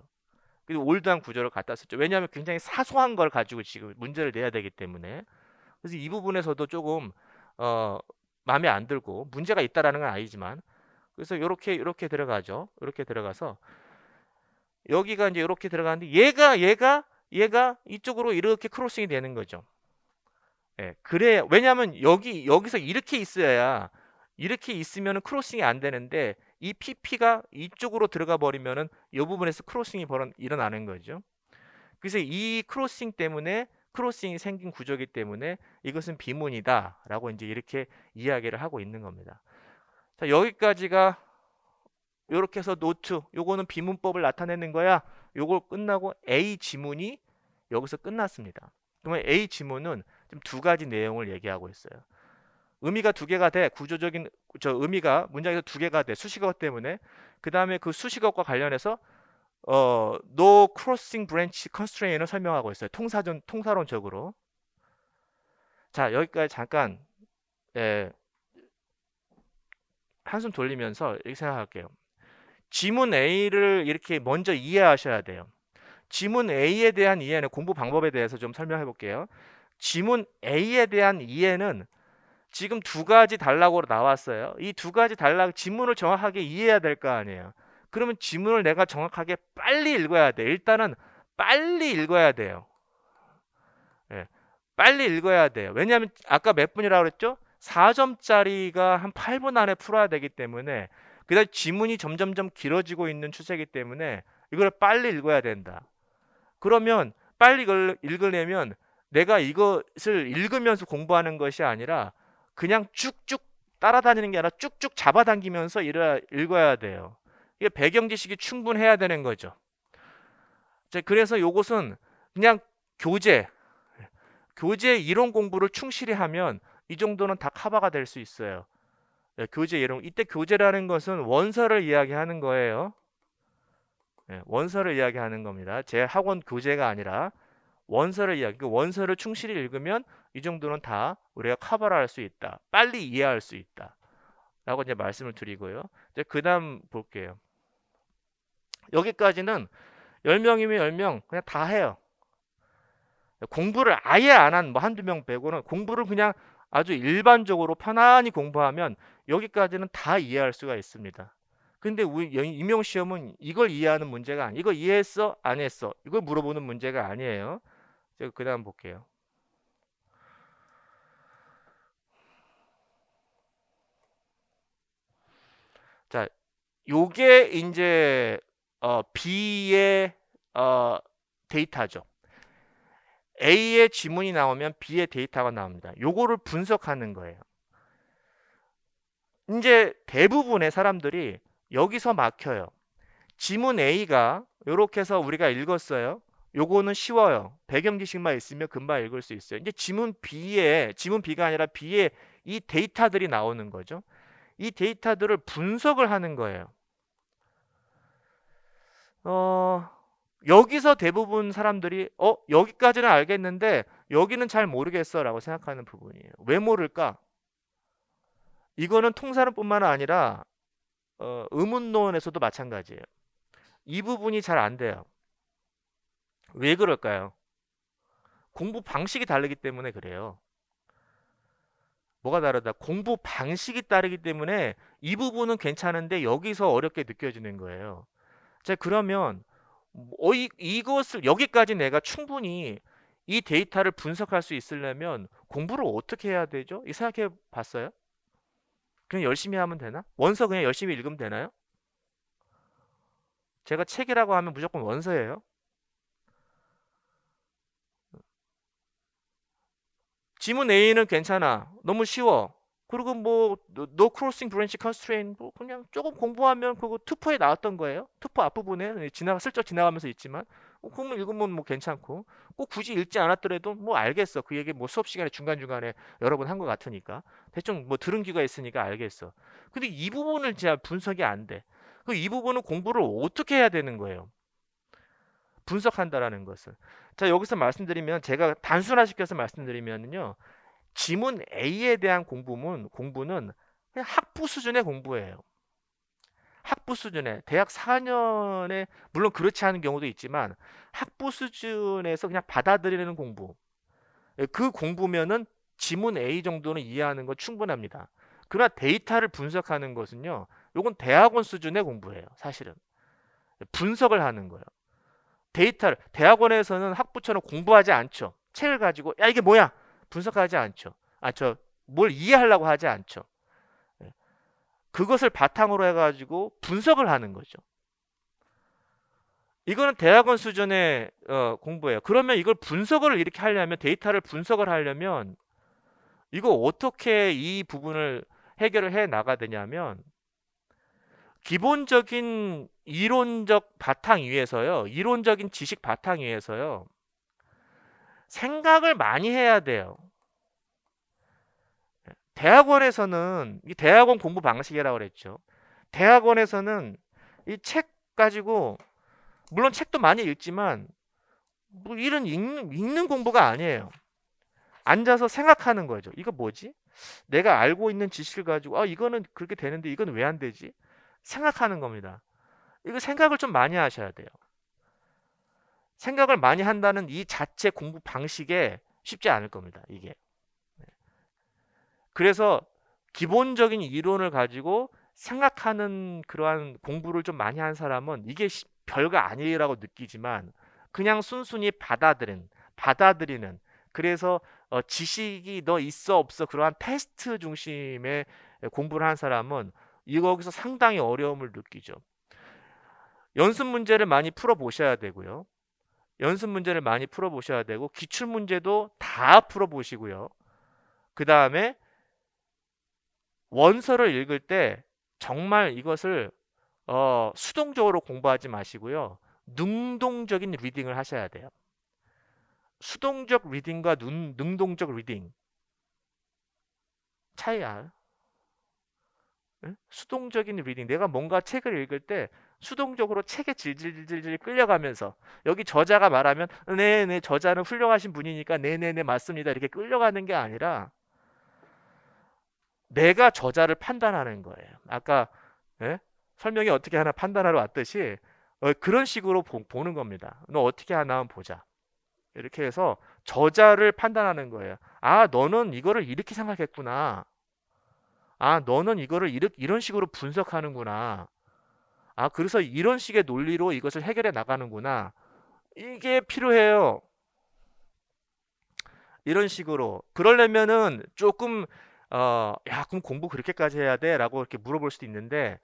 그리고 올드한 구조를 갖다 썼죠. 왜냐하면 굉장히 사소한 걸 가지고 지금 문제를 내야 되기 때문에. 그래서 이 부분에서도 조금 어, 마음에 안 들고 문제가 있다라는 건 아니지만 그래서 이렇게 들어가죠. 이렇게 들어가서 여기가 이제 이렇게 들어가는데 얘가 이쪽으로 이렇게 크로싱이 되는 거죠. 예, 그래. 왜냐하면 여기서 이렇게 있어야 이렇게 있으면 크로싱이 안 되는데 이 PP가 이쪽으로 들어가 버리면은 이 부분에서 크로싱이 일어나는 거죠. 그래서 이 크로싱 때문에 크로싱이 생긴 구조이기 때문에 이것은 비문이다라고 이제 이렇게 이야기를 하고 있는 겁니다. 자, 여기까지가 이렇게 해서 노트, 요거는 비문법을 나타내는 거야. 요걸 끝나고 A 지문이 여기서 끝났습니다. 그러면 A 지문은 지금 두 가지 내용을 얘기하고 있어요. 의미가 두 개가 돼. 구조적인 의미가 문장에서 두 개가 돼. 수식어 때문에. 그 다음에 그 수식어과 관련해서 no crossing branch constraint을 설명하고 있어요. 통사론적으로. 자, 여기까지 잠깐 예, 한숨 돌리면서 이렇게 생각할게요. 지문 A를 이렇게 먼저 이해하셔야 돼요. 지문 A에 대한 이해는 공부 방법에 대해서 좀 설명해 볼게요. 지문 A에 대한 이해는 지금 두 가지 단락으로 나왔어요. 이 두 가지 단락 지문을 정확하게 이해해야 될 거 아니에요. 그러면 지문을 내가 정확하게 빨리 읽어야 돼. 일단은 빨리 읽어야 돼요. 예, 빨리 읽어야 돼요. 왜냐하면 아까 몇 분이라고 그랬죠? 4점짜리가 한 8분 안에 풀어야 되기 때문에 그다음 지문이 점점점 길어지고 있는 추세이기 때문에 이걸 빨리 읽어야 된다. 그러면 빨리 읽으려면 내가 이것을 읽으면서 공부하는 것이 아니라 그냥 쭉쭉 따라다니는 게 아니라 쭉쭉 잡아당기면서 읽어야 돼요. 이게 배경 지식이 충분해야 되는 거죠. 그래서 요것은 그냥 교재, 교재 이론 공부를 충실히 하면 이 정도는 다 커버가 될 수 있어요. 교재 이론. 이때 교재라는 것은 원서를 이야기하는 거예요. 원서를 이야기하는 겁니다. 제 학원 교재가 아니라 원서를 그 원서를 충실히 읽으면 이 정도는 다 우리가 커버를 할 수 있다. 빨리 이해할 수 있다. 라고 이제 말씀을 드리고요. 이제 그다음 볼게요. 여기까지는 10명이면 10명 그냥 다 해요. 공부를 아예 안 한 뭐 한두 명 빼고는 공부를 그냥 아주 일반적으로 편안히 공부하면 여기까지는 다 이해할 수가 있습니다. 근데 우리 임용 시험은 이걸 이해하는 문제가 아니. 이거 이해했어? 안 했어? 이걸 물어보는 문제가 아니에요. 제가 그다음 볼게요. 자, 요게 이제 B의 데이터죠. A의 지문이 나오면 B의 데이터가 나옵니다. 요거를 분석하는 거예요. 이제 대부분의 사람들이 여기서 막혀요. 지문 A가 이렇게 해서 우리가 읽었어요. 요거는 쉬워요. 배경 지식만 있으면 금방 읽을 수 있어요. 이제 지문 B가 아니라 B에 이 데이터들이 나오는 거죠. 이 데이터들을 분석을 하는 거예요. 여기서 대부분 사람들이 여기까지는 알겠는데 여기는 잘 모르겠어 라고 생각하는 부분이에요. 왜 모를까? 이거는 통사론뿐만 아니라 의문론에서도 마찬가지예요. 이 부분이 잘 안 돼요. 왜 그럴까요? 공부 방식이 다르기 때문에 그래요. 뭐가 다르다? 공부 방식이 다르기 때문에 이 부분은 괜찮은데 여기서 어렵게 느껴지는 거예요. 자, 그러면 이것을 여기까지 내가 충분히 이 데이터를 분석할 수 있으려면 공부를 어떻게 해야 되죠? 이 생각해 봤어요? 그냥 열심히 하면 되나? 원서 그냥 열심히 읽으면 되나요? 제가 책이라고 하면 무조건 원서예요. 지문 A는 괜찮아. 너무 쉬워. 그리고 뭐 no crossing branch constraint 뭐 그냥 조금 공부하면 그거 투포에 나왔던 거예요. 투포 앞부분에 슬쩍 지나가면서 있지만 그거 읽으면 뭐 괜찮고 꼭 굳이 읽지 않았더라도 뭐 알겠어. 그 얘기 뭐 수업 시간에 중간중간에 여러 번 한 것 같으니까 대충 뭐 들은 귀가 있으니까 알겠어. 근데 이 부분을 진짜 분석이 안 돼. 이 부분은 공부를 어떻게 해야 되는 거예요? 분석한다라는 것을. 자, 여기서 말씀드리면 제가 단순화시켜서 말씀드리면요. 지문 A에 대한 공부는 그냥 학부 수준의 공부예요. 학부 수준의 대학 4년에 물론 그렇지 않은 경우도 있지만 학부 수준에서 그냥 받아들이는 공부. 그 공부면은 지문 A 정도는 이해하는 건 충분합니다. 그러나 데이터를 분석하는 것은요. 요건 대학원 수준의 공부예요. 사실은. 분석을 하는 거예요. 데이터를 대학원에서는 학부처럼 공부하지 않죠. 책을 가지고 야 이게 뭐야 분석하지 않죠. 뭘 이해하려고 하지 않죠. 예. 그것을 바탕으로 해가지고 분석을 하는 거죠. 이거는 대학원 수준의 공부예요. 그러면 이걸 분석을 이렇게 하려면 데이터를 분석을 하려면 이거 어떻게 이 부분을 해결을 해 나가야 되냐면 기본적인 이론적 바탕 위에서요. 이론적인 지식 바탕 위에서요. 생각을 많이 해야 돼요. 대학원에서는 이 대학원 공부 방식이라고 그랬죠. 대학원에서는 이 책 가지고 물론 책도 많이 읽지만 뭐 이런 읽는 공부가 아니에요. 앉아서 생각하는 거죠. 이거 뭐지? 내가 알고 있는 지식을 가지고 이거는 그렇게 되는데 이건 왜 안 되지? 생각하는 겁니다. 이거 생각을 좀 많이 하셔야 돼요. 생각을 많이 한다는 이 자체 공부 방식에 쉽지 않을 겁니다. 이게. 그래서 기본적인 이론을 가지고 생각하는 그러한 공부를 좀 많이 한 사람은 이게 별거 아니라고 느끼지만 그냥 순순히 받아들이는 그래서 지식이 너 있어 없어 그러한 테스트 중심의 공부를 한 사람은 여기서 상당히 어려움을 느끼죠. 연습 문제를 많이 풀어 보셔야 되고요. 연습 문제를 많이 풀어보셔야 되고 기출 문제도 다 풀어보시고요. 그 다음에 원서를 읽을 때 정말 이것을 수동적으로 공부하지 마시고요. 능동적인 리딩을 하셔야 돼요. 수동적 리딩과 능동적 리딩 차이야. 응? 수동적인 리딩. 내가 뭔가 책을 읽을 때 수동적으로 책에 질질질질 끌려가면서 여기 저자가 말하면 네네 저자는 훌륭하신 분이니까 네네네 맞습니다. 이렇게 끌려가는 게 아니라 내가 저자를 판단하는 거예요. 아까 예? 설명이 어떻게 하나 판단하러 왔듯이 그런 식으로 보는 겁니다. 너 어떻게 하나 한번 보자. 이렇게 해서 저자를 판단하는 거예요. 아, 너는 이거를 이렇게 생각했구나. 아, 너는 이거를 이런 식으로 분석하는구나. 아, 그래서 이런 식의 논리로 이것을 해결해 나가는구나. 이게 필요해요. 이런 식으로. 그러려면은 조금, 야, 그럼 공부 그렇게까지 해야 돼? 라고 이렇게 물어볼 수도 있는데,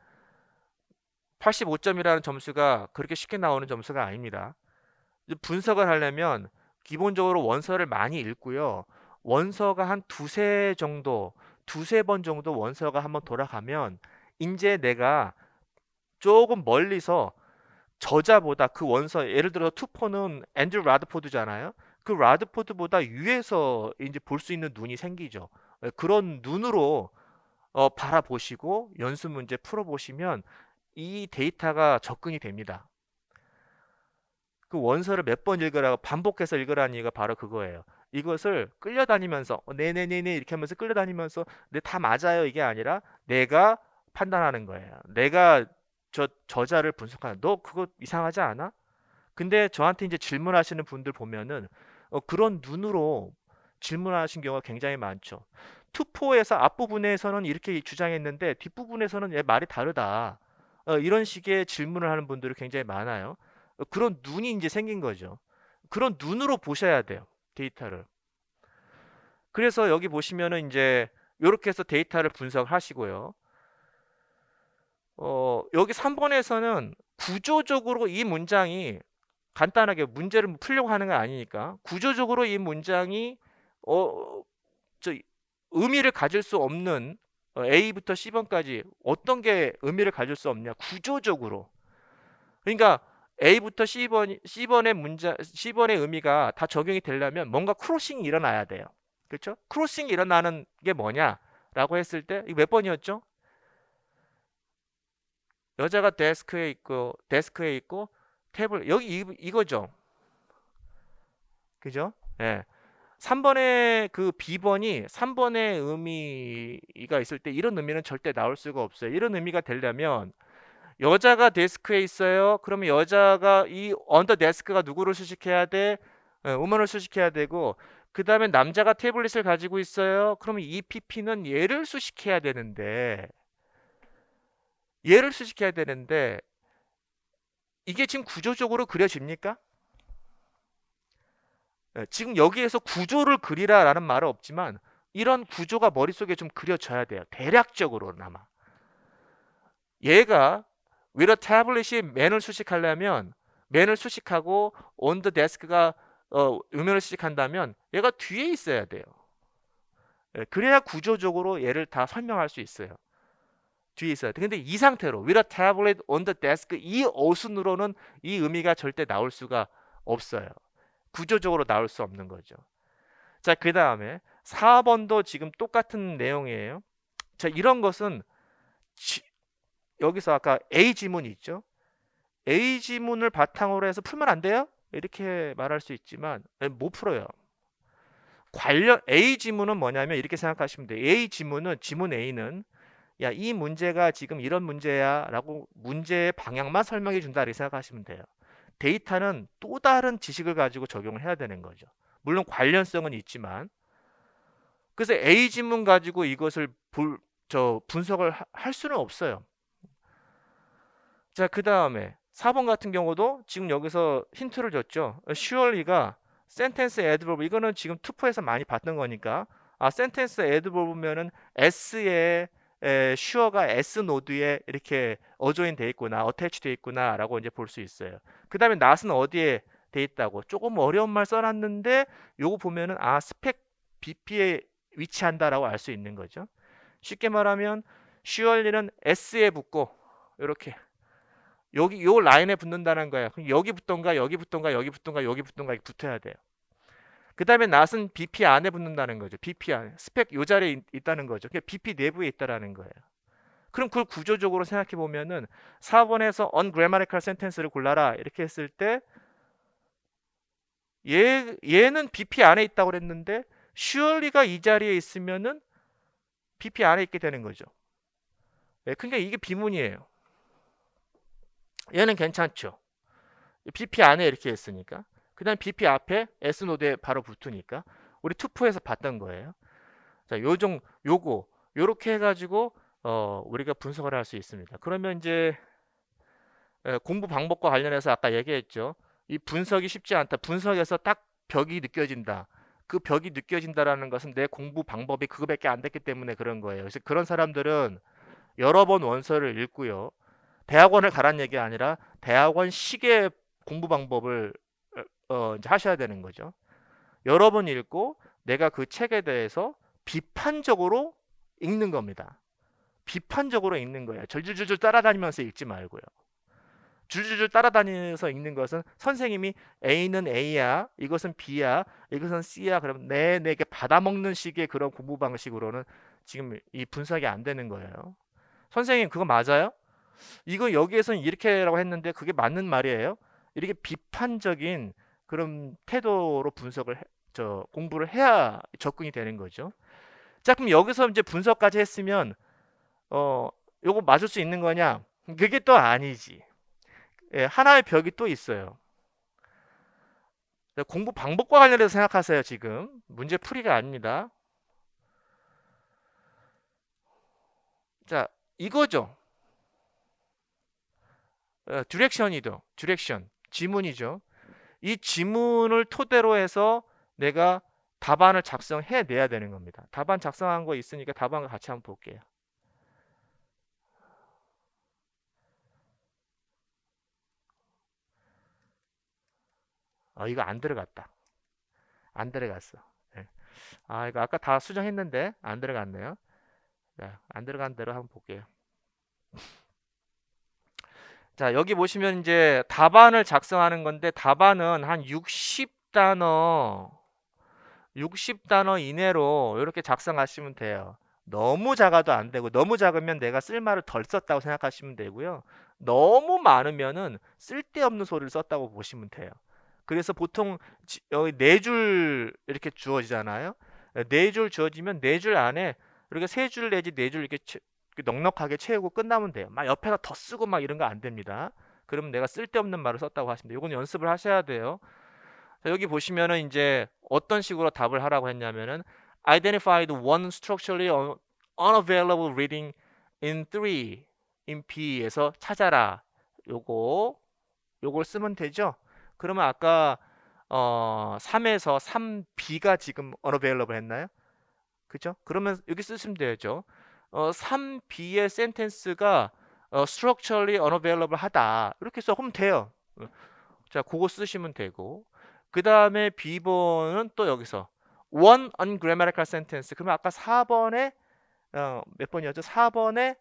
85점이라는 점수가 그렇게 쉽게 나오는 점수가 아닙니다. 분석을 하려면 기본적으로 원서를 많이 읽고요. 원서가 한 두세 번 정도 원서가 한번 돌아가면, 이제 내가 조금 멀리서 저자보다 그 원서 예를 들어 투포는 앤드류 라드포드잖아요. 그 라드포드보다 위에서 이제 볼 수 있는 눈이 생기죠. 그런 눈으로 바라보시고 연습 문제 풀어보시면 이 데이터가 접근이 됩니다. 그 원서를 몇 번 읽으라고 반복해서 읽으라는 이유가 바로 그거예요. 이것을 끌려다니면서 네네네네 이렇게 하면서 끌려다니면서 네, 다 맞아요 이게 아니라 내가 판단하는 거예요. 내가 저자를 분석하는 너 그거 이상하지 않아? 근데 저한테 이제 질문하시는 분들 보면은 그런 눈으로 질문하신 경우가 굉장히 많죠. 투포에서 앞부분에서는 이렇게 주장했는데 뒷부분에서는 얘 말이 다르다. 이런 식의 질문을 하는 분들이 굉장히 많아요. 그런 눈이 이제 생긴 거죠. 그런 눈으로 보셔야 돼요. 데이터를. 그래서 여기 보시면은 이제 이렇게 해서 데이터를 분석하시고요. 여기 3번에서는 구조적으로 이 문장이 간단하게 문제를 풀려고 하는 건 아니니까 구조적으로 이 문장이 어, 저 의미를 가질 수 없는 A부터 C번까지 어떤 게 의미를 가질 수 없냐 구조적으로 그러니까 A부터 C번의 문장 C번의 의미가 다 적용이 되려면 뭔가 크로싱이 일어나야 돼요. 그렇죠? 크로싱이 일어나는 게 뭐냐라고 했을 때 이거 몇 번이었죠? 여자가 데스크에 있고 탭을 여기 이거죠. 그죠? 예. 3번의 그 B번이 3번의 의미가 있을 때 이런 의미는 절대 나올 수가 없어요. 이런 의미가 되려면 여자가 데스크에 있어요. 그러면 여자가 이 언더 데스크가 누구를 수식해야 돼? 우먼을 수식해야 되고 그 다음에 남자가 태블릿을 가지고 있어요. 그러면 이 PP는 얘를 수식해야 되는데 이게 지금 구조적으로 그려집니까? 지금 여기에서 구조를 그리라라는 말은 없지만 이런 구조가 머릿속에 좀 그려져야 돼요. 대략적으로나마. 얘가 with a tablet이 맨을 수식하려면 맨을 수식하고 on the desk가 음면을 수식한다면 얘가 뒤에 있어야 돼요. 그래야 구조적으로 얘를 다 설명할 수 있어요. 뒤에 있어야 돼. 근데 이 상태로 with a tablet on the desk 이 어순으로는 이 의미가 절대 나올 수가 없어요. 구조적으로 나올 수 없는 거죠. 자, 그 다음에 4번도 지금 똑같은 내용이에요. 자, 이런 것은 여기서 아까 A 지문이 있죠. A 지문을 바탕으로 해서 풀면 안 돼요? 이렇게 말할 수 있지만 못 풀어요. 관련 A 지문은 뭐냐면 이렇게 생각하시면 돼요. A 지문은 지문 A는 야, 이 문제가 지금 이런 문제야라고 문제의 방향만 설명해 준다 이렇게 생각하시면 돼요. 데이터는 또 다른 지식을 가지고 적용을 해야 되는 거죠. 물론 관련성은 있지만 그래서 A 지문 가지고 이것을 분석을 할 수는 없어요. 자, 그 다음에 4번 같은 경우도 지금 여기서 힌트를 줬죠. surely가 sentence adverb 이거는 지금 투포에서 많이 봤던 거니까 sentence adverb면은 s에 sure가 s 노드에 이렇게 어조인 돼 있구나, attach 돼 있구나라고 이제 볼 수 있어요. 그 다음에 not은 어디에 돼 있다고. 조금 어려운 말 써놨는데 요거 보면은 아 스펙 BP에 위치한다라고 알 수 있는 거죠. 쉽게 말하면 surely는 S에 붙고 이렇게 여기 요 라인에 붙는다는 거예요. 그럼 여기 붙던가 여기 붙던가 여기 붙던가 여기 붙던가 이렇게 붙어야 돼요. 그 다음에 not은 BP 안에 붙는다는 거죠. BP 안에 스펙 요 자리에 있다는 거죠. 그러니까 BP 내부에 있다라는 거예요. 그럼 그걸 구조적으로 생각해 보면은 4번에서 ungrammatical sentence를 골라라 이렇게 했을 때 얘는 BP 안에 있다고 그랬는데 surely가 이 자리에 있으면은 BP 안에 있게 되는 거죠. 네, 그러니까 이게 비문이에요. 얘는 괜찮죠. BP 안에 이렇게 했으니까. 그 다음 BP 앞에 S노드에 바로 붙으니까 우리 투표에서 봤던 거예요. 자, 요거 요렇게 해가지고 우리가 분석을 할 수 있습니다. 그러면 이제 공부 방법과 관련해서 아까 얘기했죠. 이 분석이 쉽지 않다. 분석에서 딱 벽이 느껴진다. 그 벽이 느껴진다라는 것은 내 공부 방법이 그거밖에 안 됐기 때문에 그런 거예요. 그래서 그런 사람들은 여러 번 원서를 읽고요. 대학원을 가란 얘기가 아니라 대학원 식의 공부 방법을 이제 하셔야 되는 거죠. 여러 번 읽고 내가 그 책에 대해서 비판적으로 읽는 겁니다. 비판적으로 읽는 거예요. 줄줄줄 따라다니면서 읽지 말고요. 줄줄줄 따라다니면서 읽는 것은 선생님이 A는 A야, 이것은 B야, 이것은 C야. 그럼 내게 받아먹는 식의 그런 공부 방식으로는 지금 이 분석이 안 되는 거예요. 선생님 그거 맞아요? 이거 여기에서는 이렇게라고 했는데 그게 맞는 말이에요? 이렇게 비판적인 그런 태도로 공부를 해야 접근이 되는 거죠. 자, 그럼 여기서 이제 분석까지 했으면 어 요거 맞을 수 있는 거냐? 그게 또 아니지. 예, 하나의 벽이 또 있어요. 공부 방법과 관련해서 생각하세요. 지금 문제 풀이가 아닙니다. 자, 이거죠. 디렉션 지문이죠. 이 지문을 토대로 해서 내가 답안을 작성해 내야 되는 겁니다. 답안 작성한 거 있으니까 답안과 같이 한번 볼게요. 이거 안 들어갔다. 안 들어갔어. 네. 이거 아까 다 수정했는데 안 들어갔네요. 자, 안 들어간 대로 한번 볼게요. 자, 여기 보시면 이제 답안을 작성하는 건데 답안은 한 60단어 이내로 이렇게 작성하시면 돼요. 너무 작아도 안 되고 너무 작으면 내가 쓸 말을 덜 썼다고 생각하시면 되고요. 너무 많으면은 쓸데없는 소리를 썼다고 보시면 돼요. 그래서 보통 여기 4줄 이렇게 주어지잖아요. 4줄 주어지면 4줄 안에 이렇게 3줄 내지 4줄 이렇게 넉넉하게 채우고 끝나면 돼요. 막 옆에다 더 쓰고 막 이런 거 안 됩니다. 그러면 내가 쓸데없는 말을 썼다고 하시면 돼요. 이건 연습을 하셔야 돼요. 자, 여기 보시면은 이제 어떤 식으로 답을 하라고 했냐면은 identified one structurally unavailable reading in 3 in B에서 찾아라. 요걸 쓰면 되죠. 그러면 아까 3에서 3B가 지금 unavailable 했나요? 그죠? 그러면 여기 쓰시면 되죠. 3B의 sentence가 structurally unavailable 하다. 이렇게 써면 돼요. 자, 그거 쓰시면 되고. 그 다음에 B번은 또 여기서 one ungrammatical sentence. 그러면 아까 4번에 몇 번이었죠? 4번에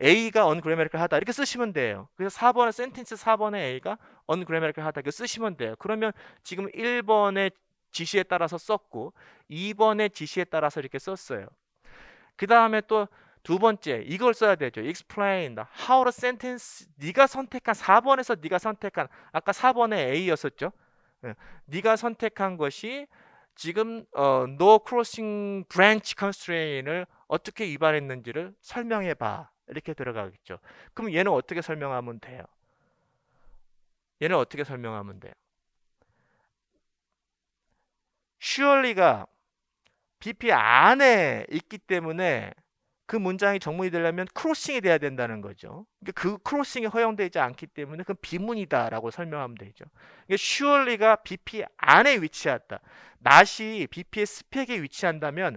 A가 ungrammatical 하다 이렇게 쓰시면 돼요. 그래서 4번의 센텐스 4번에 A가 ungrammatical 하다 이렇게 쓰시면 돼요. 그러면 지금 1번의 지시에 따라서 썼고 2번의 지시에 따라서 이렇게 썼어요. 그 다음에 또 두 번째 이걸 써야 되죠. explain how the sentence 네가 선택한 4번에서 네가 선택한 아까 4번에 A였었죠. 네가 선택한 것이 지금 no crossing branch constraint을 어떻게 위반했는지를 설명해 봐. 이렇게 들어가겠죠. 그럼 얘는 어떻게 설명하면 돼요? 얘는 어떻게 설명하면 돼요? surely가 BP 안에 있기 때문에 그 문장이 정문이 되려면 크로싱이 돼야 된다는 거죠. 그러니까 그 크로싱이 허용되지 않기 때문에 그건 비문이다라고 설명하면 되죠. 그러니까 surely가 BP 안에 위치했다. not이 BP의 스펙에 위치한다면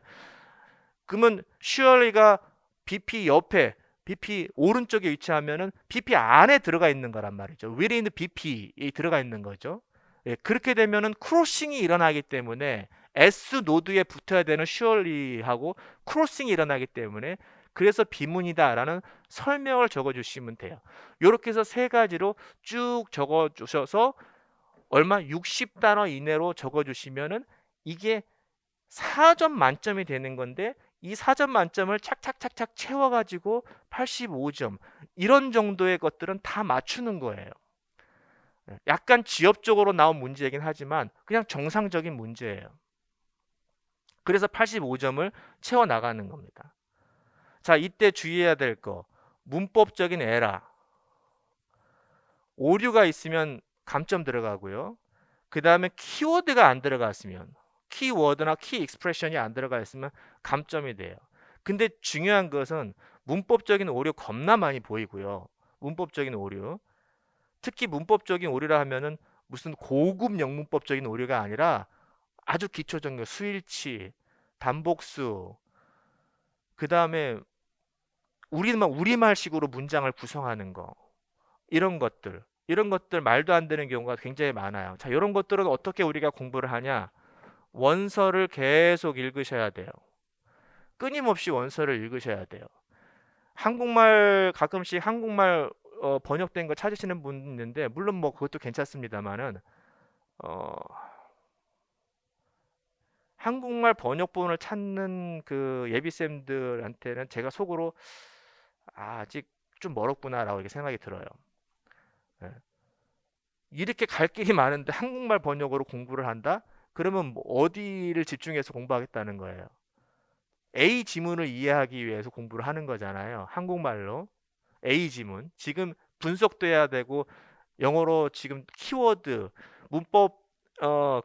그러면 surely가 BP 옆에 BP 오른쪽에 위치하면은 BP 안에 들어가 있는 거란 말이죠. within BP에 들어가 있는 거죠. 예, 그렇게 되면은 크로싱이 일어나기 때문에 S 노드에 붙어야 되는 surely하고 크로싱이 일어나기 때문에 그래서 비문이다라는 설명을 적어 주시면 돼요. 이렇게 해서 세 가지로 쭉 적어 주셔서 얼마 60단어 이내로 적어 주시면은 이게 4점 만점이 되는 건데 이 4점 만점을 착착착착 채워가지고 85점 이런 정도의 것들은 다 맞추는 거예요. 약간 지엽적으로 나온 문제이긴 하지만 그냥 정상적인 문제예요. 그래서 85점을 채워 나가는 겁니다. 자, 이때 주의해야 될 거. 문법적인 에러. 오류가 있으면 감점 들어가고요. 그 다음에 키워드가 안 들어갔으면 키워드나 키 익스프레션이 안 들어가 있으면 감점이 돼요. 근데 중요한 것은 문법적인 오류 겁나 많이 보이고요. 문법적인 오류. 특히 문법적인 오류라 하면은 무슨 고급 영문법적인 오류가 아니라 아주 기초적인 거, 수일치, 단복수, 그 다음에 우리말식으로 문장을 구성하는 거, 이런 것들 말도 안 되는 경우가 굉장히 많아요. 자, 이런 것들은 어떻게 우리가 공부를 하냐? 원서를 계속 읽으셔야 돼요. 끊임없이 원서를 읽으셔야 돼요. 한국말 가끔씩 한국말 번역된 거 찾으시는 분 있는데 물론 뭐 그것도 괜찮습니다만은 어, 한국말 번역본을 찾는 그 예비쌤들한테는 제가 속으로 아직 좀 멀었구나라고 이렇게 생각이 들어요. 예. 이렇게 갈 길이 많은데 한국말 번역으로 공부를 한다? 그러면 뭐 어디를 집중해서 공부하겠다는 거예요? A 지문을 이해하기 위해서 공부를 하는 거잖아요. 한국말로. A 지문. 지금 분석돼야 되고 영어로 지금 키워드, 문법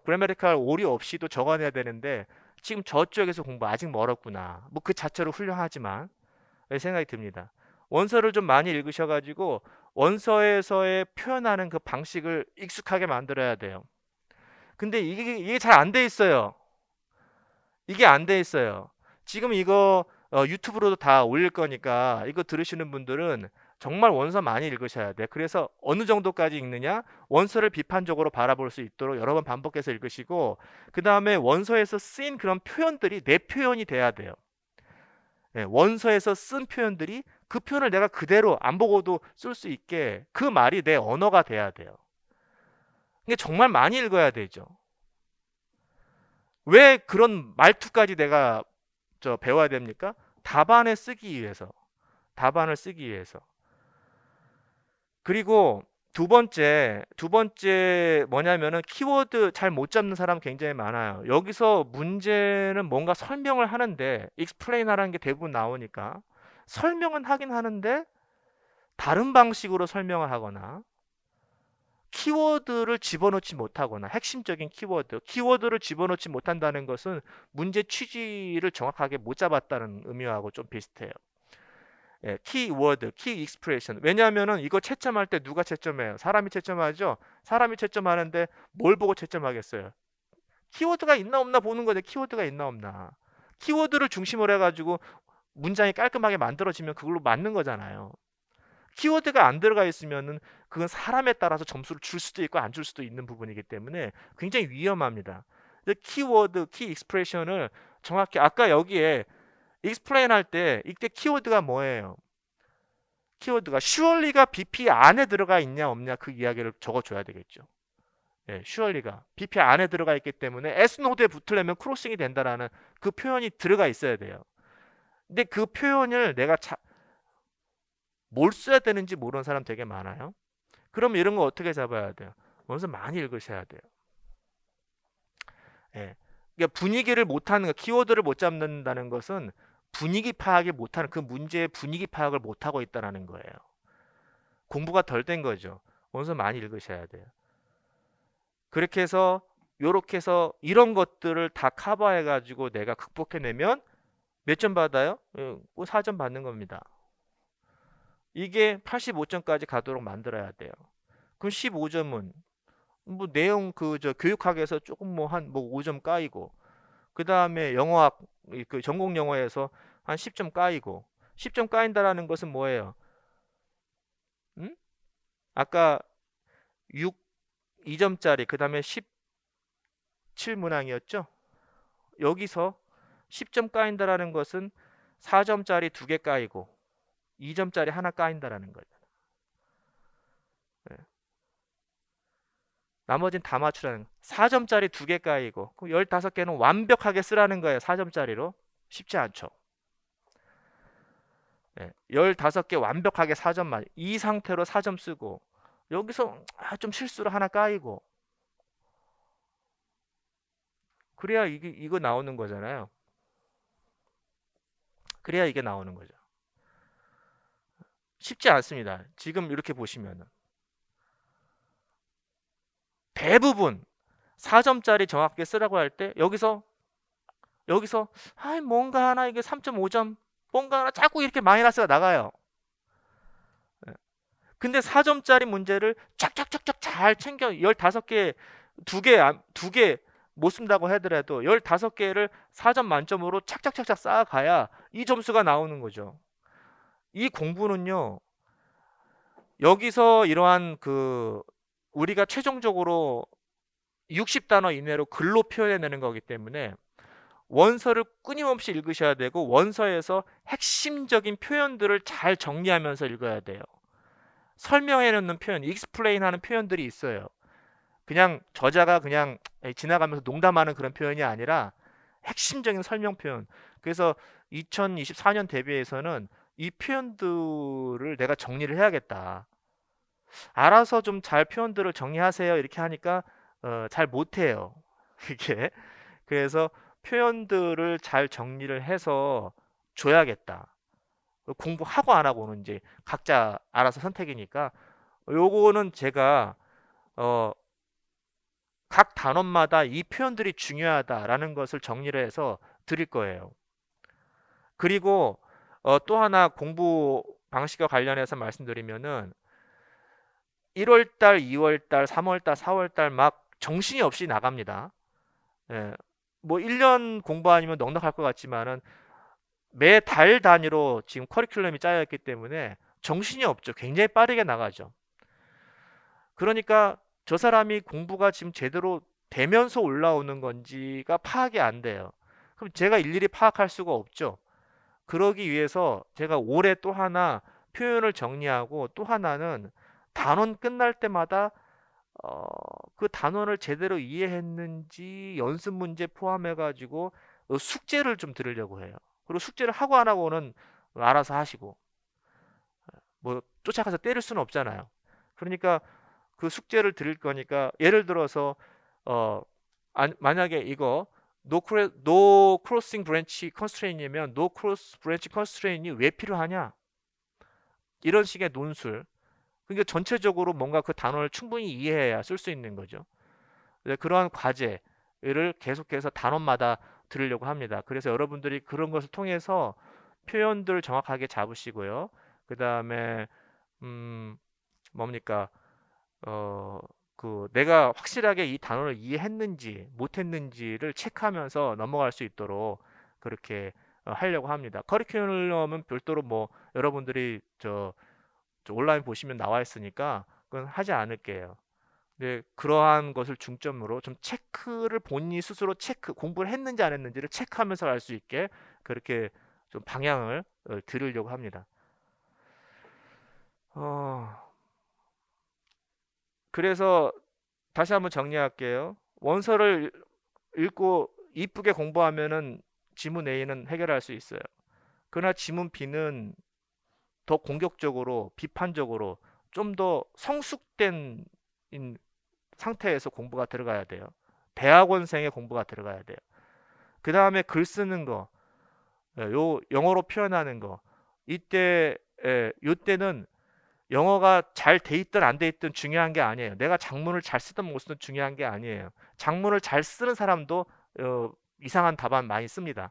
그래머티컬 오류 없이도 적어내야 되는데 지금 저쪽에서 공부 아직 멀었구나. 뭐 그 자체로 훌륭하지만 생각이 듭니다. 원서를 좀 많이 읽으셔가지고 원서에서의 표현하는 그 방식을 익숙하게 만들어야 돼요. 근데 이게 잘 안 돼 있어요. 이게 안 돼 있어요. 지금 이거 유튜브로도 다 올릴 거니까 이거 들으시는 분들은 정말 원서 많이 읽으셔야 돼. 그래서 어느 정도까지 읽느냐? 원서를 비판적으로 바라볼 수 있도록 여러 번 반복해서 읽으시고 그 다음에 원서에서 쓰인 그런 표현들이 내 표현이 돼야 돼요. 예, 원서에서 쓴 표현들이 그 표현을 내가 그대로 안 보고도 쓸 수 있게 그 말이 내 언어가 돼야 돼요. 이게 정말 많이 읽어야 되죠. 왜 그런 말투까지 내가 배워야 됩니까? 답안에 쓰기 위해서. 답안을 쓰기 위해서. 그리고 두 번째 뭐냐면은 키워드 잘 못 잡는 사람 굉장히 많아요. 여기서 문제는 뭔가 설명을 하는데 explain 하라는 게 대부분 나오니까 설명은 하긴 하는데 다른 방식으로 설명을 하거나 키워드를 집어넣지 못하거나 핵심적인 키워드를 집어넣지 못한다는 것은 문제 취지를 정확하게 못 잡았다는 의미하고 좀 비슷해요. 예, 키워드, 키 익스프레션. 왜냐하면은 이거 채점할 때 누가 채점해요? 사람이 채점하죠? 사람이 채점하는데 뭘 보고 채점하겠어요? 키워드가 있나 없나 보는 거죠. 키워드가 있나 없나. 키워드를 중심으로 해가지고 문장이 깔끔하게 만들어지면 그걸로 맞는 거잖아요. 키워드가 안 들어가 있으면은 그건 사람에 따라서 점수를 줄 수도 있고 안 줄 수도 있는 부분이기 때문에 굉장히 위험합니다. 키워드, 키 익스프레션을 정확히 아까 여기에 익스플레인 할 때 이때 키워드가 뭐예요? 키워드가 슈얼리가 BP 안에 들어가 있냐 없냐 그 이야기를 적어줘야 되겠죠. 예, 슈얼리가 BP 안에 들어가 있기 때문에 S노드에 붙으려면 크로싱이 된다라는 그 표현이 들어가 있어야 돼요. 근데 그 표현을 내가 뭘 써야 되는지 모르는 사람 되게 많아요. 그럼 이런 거 어떻게 잡아야 돼요? 원서 많이 읽으셔야 돼요. 예. 그러니까 분위기를 못하는 거, 키워드를 못 잡는다는 것은 분위기 파악을 못하는 그 문제의 분위기 파악을 못하고 있다는 거예요. 공부가 덜 된 거죠. 원서 많이 읽으셔야 돼요. 그렇게 해서 요렇게 해서 이런 것들을 다 커버해 가지고 내가 극복해내면 몇 점 받아요? 4점 받는 겁니다. 이게 85점까지 가도록 만들어야 돼요. 그럼 15점은 뭐 내용 교육학에서 조금 뭐 한 뭐 5점 까이고 그 다음에 영어학 그 전공 영어에서 한 10점 까이고 10점 까인다라는 것은 뭐예요? 음? 아까 6, 2점짜리 그 다음에 17문항이었죠? 여기서 10점 까인다라는 것은 4점짜리 2개 까이고 2점짜리 하나 까인다라는 거죠. 예. 나머지는 다 맞추라는 거. 4점짜리 2개 까이고 15개는 완벽하게 쓰라는 거예요. 4점짜리로. 쉽지 않죠. 예. 15개 완벽하게 4점만. 이 상태로 4점 쓰고 여기서 좀 실수로 하나 까이고 그래야 이거 나오는 거잖아요. 그래야 이게 나오는 거죠. 쉽지 않습니다. 지금 이렇게 보시면은 대부분 4점짜리 정확하게 쓰라고 할 때 여기서 뭔가 하나 이게 3.5점 뭔가 하나 자꾸 이렇게 마이너스가 나가요. 예. 근데 4점짜리 문제를 쫙쫙쫙쫙 잘 챙겨 15개 2개 못 쓴다고 하더라도 15개를 4점 만점으로 착착착착 쌓아가야 이 점수가 나오는 거죠. 이 공부는요. 여기서 이러한 우리가 최종적으로 60단어 이내로 글로 표현해내는 거기 때문에 원서를 끊임없이 읽으셔야 되고 원서에서 핵심적인 표현들을 잘 정리하면서 읽어야 돼요. 설명해 놓는 표현, explain 하는 표현들이 있어요. 그냥 저자가 그냥 지나가면서 농담하는 그런 표현이 아니라 핵심적인 설명 표현. 그래서 2024년 대비해서는 이 표현들을 내가 정리를 해야겠다. 알아서 좀 잘 표현들을 정리하세요. 이렇게 하니까 잘 못해요. 이게. 그래서 표현들을 잘 정리를 해서 줘야겠다. 공부하고 안 하고는 이제 각자 알아서 선택이니까 요거는 제가 어, 각 단원마다 이 표현들이 중요하다라는 것을 정리를 해서 드릴 거예요. 그리고 또 하나 공부 방식과 관련해서 말씀드리면은 1월달, 2월달, 3월달, 4월달 막 정신이 없이 나갑니다. 예, 뭐 1년 공부 아니면 넉넉할 것 같지만은 매 달 단위로 지금 커리큘럼이 짜여 있기 때문에 정신이 없죠. 굉장히 빠르게 나가죠. 그러니까 저 사람이 공부가 지금 제대로 되면서 올라오는 건지가 파악이 안 돼요. 그럼 제가 일일이 파악할 수가 없죠. 그러기 위해서 제가 올해 또 하나 표현을 정리하고 또 하나는 단원 끝날 때마다 어, 그 단원을 제대로 이해했는지 연습 문제 포함해 가지고 숙제를 좀 들으려고 해요. 그리고 숙제를 하고 안 하고는 알아서 하시고 뭐 쫓아가서 때릴 수는 없잖아요. 그러니까 그 숙제를 드릴 거니까 예를 들어서 어 만약에 이거 no crossing branch constraint이면 no cross branch constraint이 왜 필요하냐? 이런 식의 논술. 그러니까 전체적으로 뭔가 그 단어를 충분히 이해해야 쓸 수 있는 거죠. 네, 그러한 과제를 계속해서 단원마다 들으려고 합니다. 그래서 여러분들이 그런 것을 통해서 표현들을 정확하게 잡으시고요. 그 다음에 음, 뭡니까? 어, 내가 확실하게 이 단어를 이해했는지 못했는지를 체크하면서 넘어갈 수 있도록 그렇게 하려고 합니다. 커리큘럼은 별도로 뭐 여러분들이 저 온라인 보시면 나와 있으니까 그건 하지 않을게요. 네, 그러한 것을 중점으로 좀 체크를 본인이 스스로 공부를 했는지 안 했는지를 체크하면서 알 수 있게 그렇게 좀 방향을 들으려고 합니다. 어, 그래서 다시 한번 정리할게요. 원서를 읽고 이쁘게 공부하면은 지문 A는 해결할 수 있어요. 그러나 지문 B는 더 공격적으로, 비판적으로 좀 더 성숙된 상태에서 공부가 들어가야 돼요. 대학원생의 공부가 들어가야 돼요. 그 다음에 글 쓰는 거, 요 영어로 표현하는 거, 요때는 영어가 잘 돼 있든 안 돼 있든 중요한 게 아니에요. 내가 장문을 잘 쓰든 못 쓰든 중요한 게 아니에요. 장문을 잘 쓰는 사람도 이상한 답안 많이 씁니다.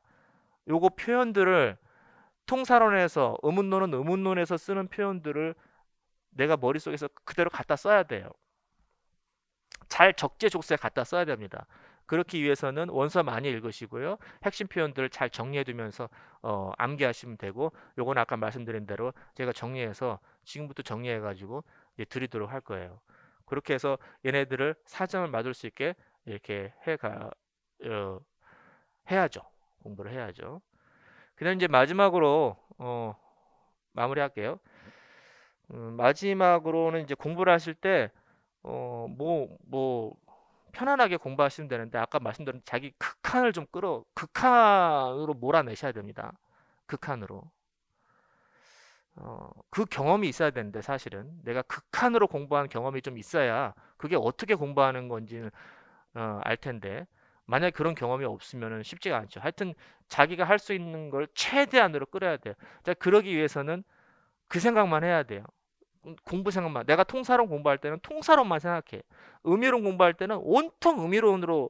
요거 표현들을 통사론에서 의문론에서 쓰는 표현들을 내가 머릿속에서 그대로 갖다 써야 돼요. 잘 적재적소에 갖다 써야 됩니다. 그렇기 위해서는 원서 많이 읽으시고요. 핵심 표현들을 잘 정리해 두면서 암기하시면 되고, 요건 아까 말씀드린 대로 제가 정리해서 지금부터 정리해 가지고 드리도록 할 거예요. 그렇게 해서 얘네들을 사점을 맞을 수 있게 이렇게 어, 해야죠. 공부를 해야죠. 그다음 이제 마지막으로 마무리할게요. 마지막으로는 이제 공부를 하실 때 편안하게 공부하시면 되는데, 아까 말씀드린 자기 극한을 좀 극한으로 몰아내셔야 됩니다. 극한으로. 그 경험이 있어야 되는데, 사실은 내가 극한으로 공부한 경험이 좀 있어야 그게 어떻게 공부하는 건지는 알 텐데, 만약에 그런 경험이 없으면 쉽지가 않죠. 하여튼 자기가 할 수 있는 걸 최대한으로 끌어야 돼요. 자, 그러기 위해서는 그 생각만 해야 돼요. 공부 생각만. 내가 통사론 공부할 때는 통사론만 생각해. 의미론 공부할 때는 온통 의미론으로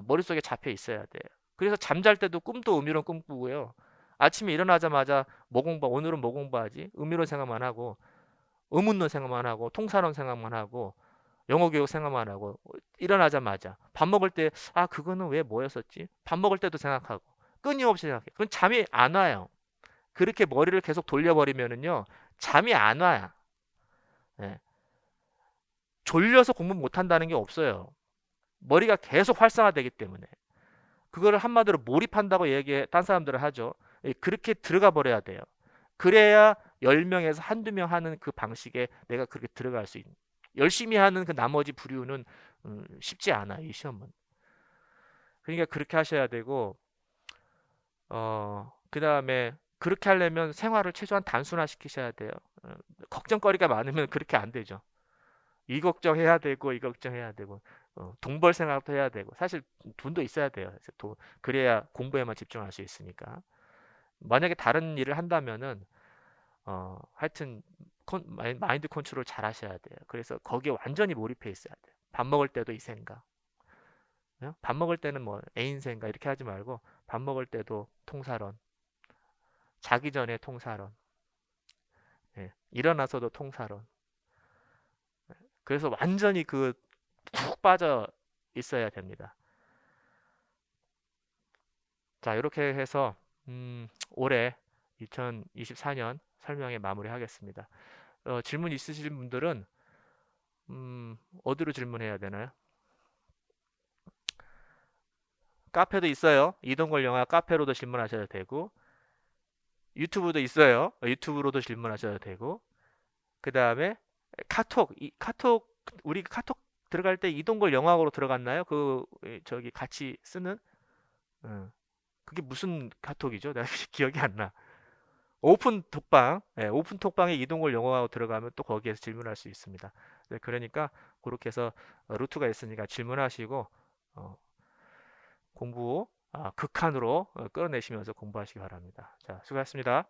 머릿속에 잡혀 있어야 돼요. 그래서 잠잘 때도 꿈도 의미론 꿈 꾸고요. 아침에 일어나자마자 뭐 공부, 오늘은 뭐 공부하지? 의미론 생각만 하고, 의문론 생각만 하고, 통사론 생각만 하고, 영어 교육 생각만 하고, 일어나자마자 밥 먹을 때, 아, 그거는 왜 뭐였었지? 밥 먹을 때도 생각하고, 끊임없이 생각해. 그건 잠이 안 와요. 그렇게 머리를 계속 돌려버리면은요, 잠이 안 와요. 예. 졸려서 공부 못 한다는 게 없어요. 머리가 계속 활성화되기 때문에. 그거를 한마디로 몰입한다고 딴 사람들은 하죠. 예, 그렇게 들어가 버려야 돼요. 그래야 10명에서 한두 명 하는 그 방식에 내가 그렇게 들어갈 수 있는. 열심히 하는 그 나머지 부류는 쉽지 않아요, 이 시험은. 그러니까 그렇게 하셔야 되고, 그다음에 그렇게 하려면 생활을 최소한 단순화 시키셔야 돼요. 어, 걱정거리가 많으면 그렇게 안 되죠. 이 걱정해야 되고 이 걱정해야 되고 돈벌 생각도 해야 되고, 사실 돈도 있어야 돼요. 그래야 공부에만 집중할 수 있으니까. 만약에 다른 일을 한다면은 하여튼 마인드 컨트롤 잘 하셔야 돼요. 그래서 거기에 완전히 몰입해 있어야 돼요. 밥 먹을 때도 이 생각. 밥 먹을 때는 뭐 애인 생각 이렇게 하지 말고, 밥 먹을 때도 통사론, 자기 전에 통사론, 예, 일어나서도 통사론. 그래서 완전히 그 푹 빠져 있어야 됩니다. 자, 이렇게 해서 올해 2024년 설명에 마무리하겠습니다. 질문 있으신 분들은 어디로 질문해야 되나요? 카페도 있어요. 이동걸 영화 카페로도 질문하셔도 되고, 유튜브도 있어요. 유튜브로도 질문하셔도 되고, 그 다음에 카톡, 우리 카톡 들어갈 때 이동걸 영화로 들어갔나요? 저기 같이 쓰는? 어, 그게 무슨 카톡이죠? 내가 기억이 안 나. 오픈 톡방에 이동걸 영어하고 들어가면 또 거기에서 질문할 수 있습니다. 네, 그러니까 그렇게 해서 루트가 있으니까 질문하시고 어, 공부 극한으로 끌어내시면서 공부하시기 바랍니다. 자, 수고하셨습니다.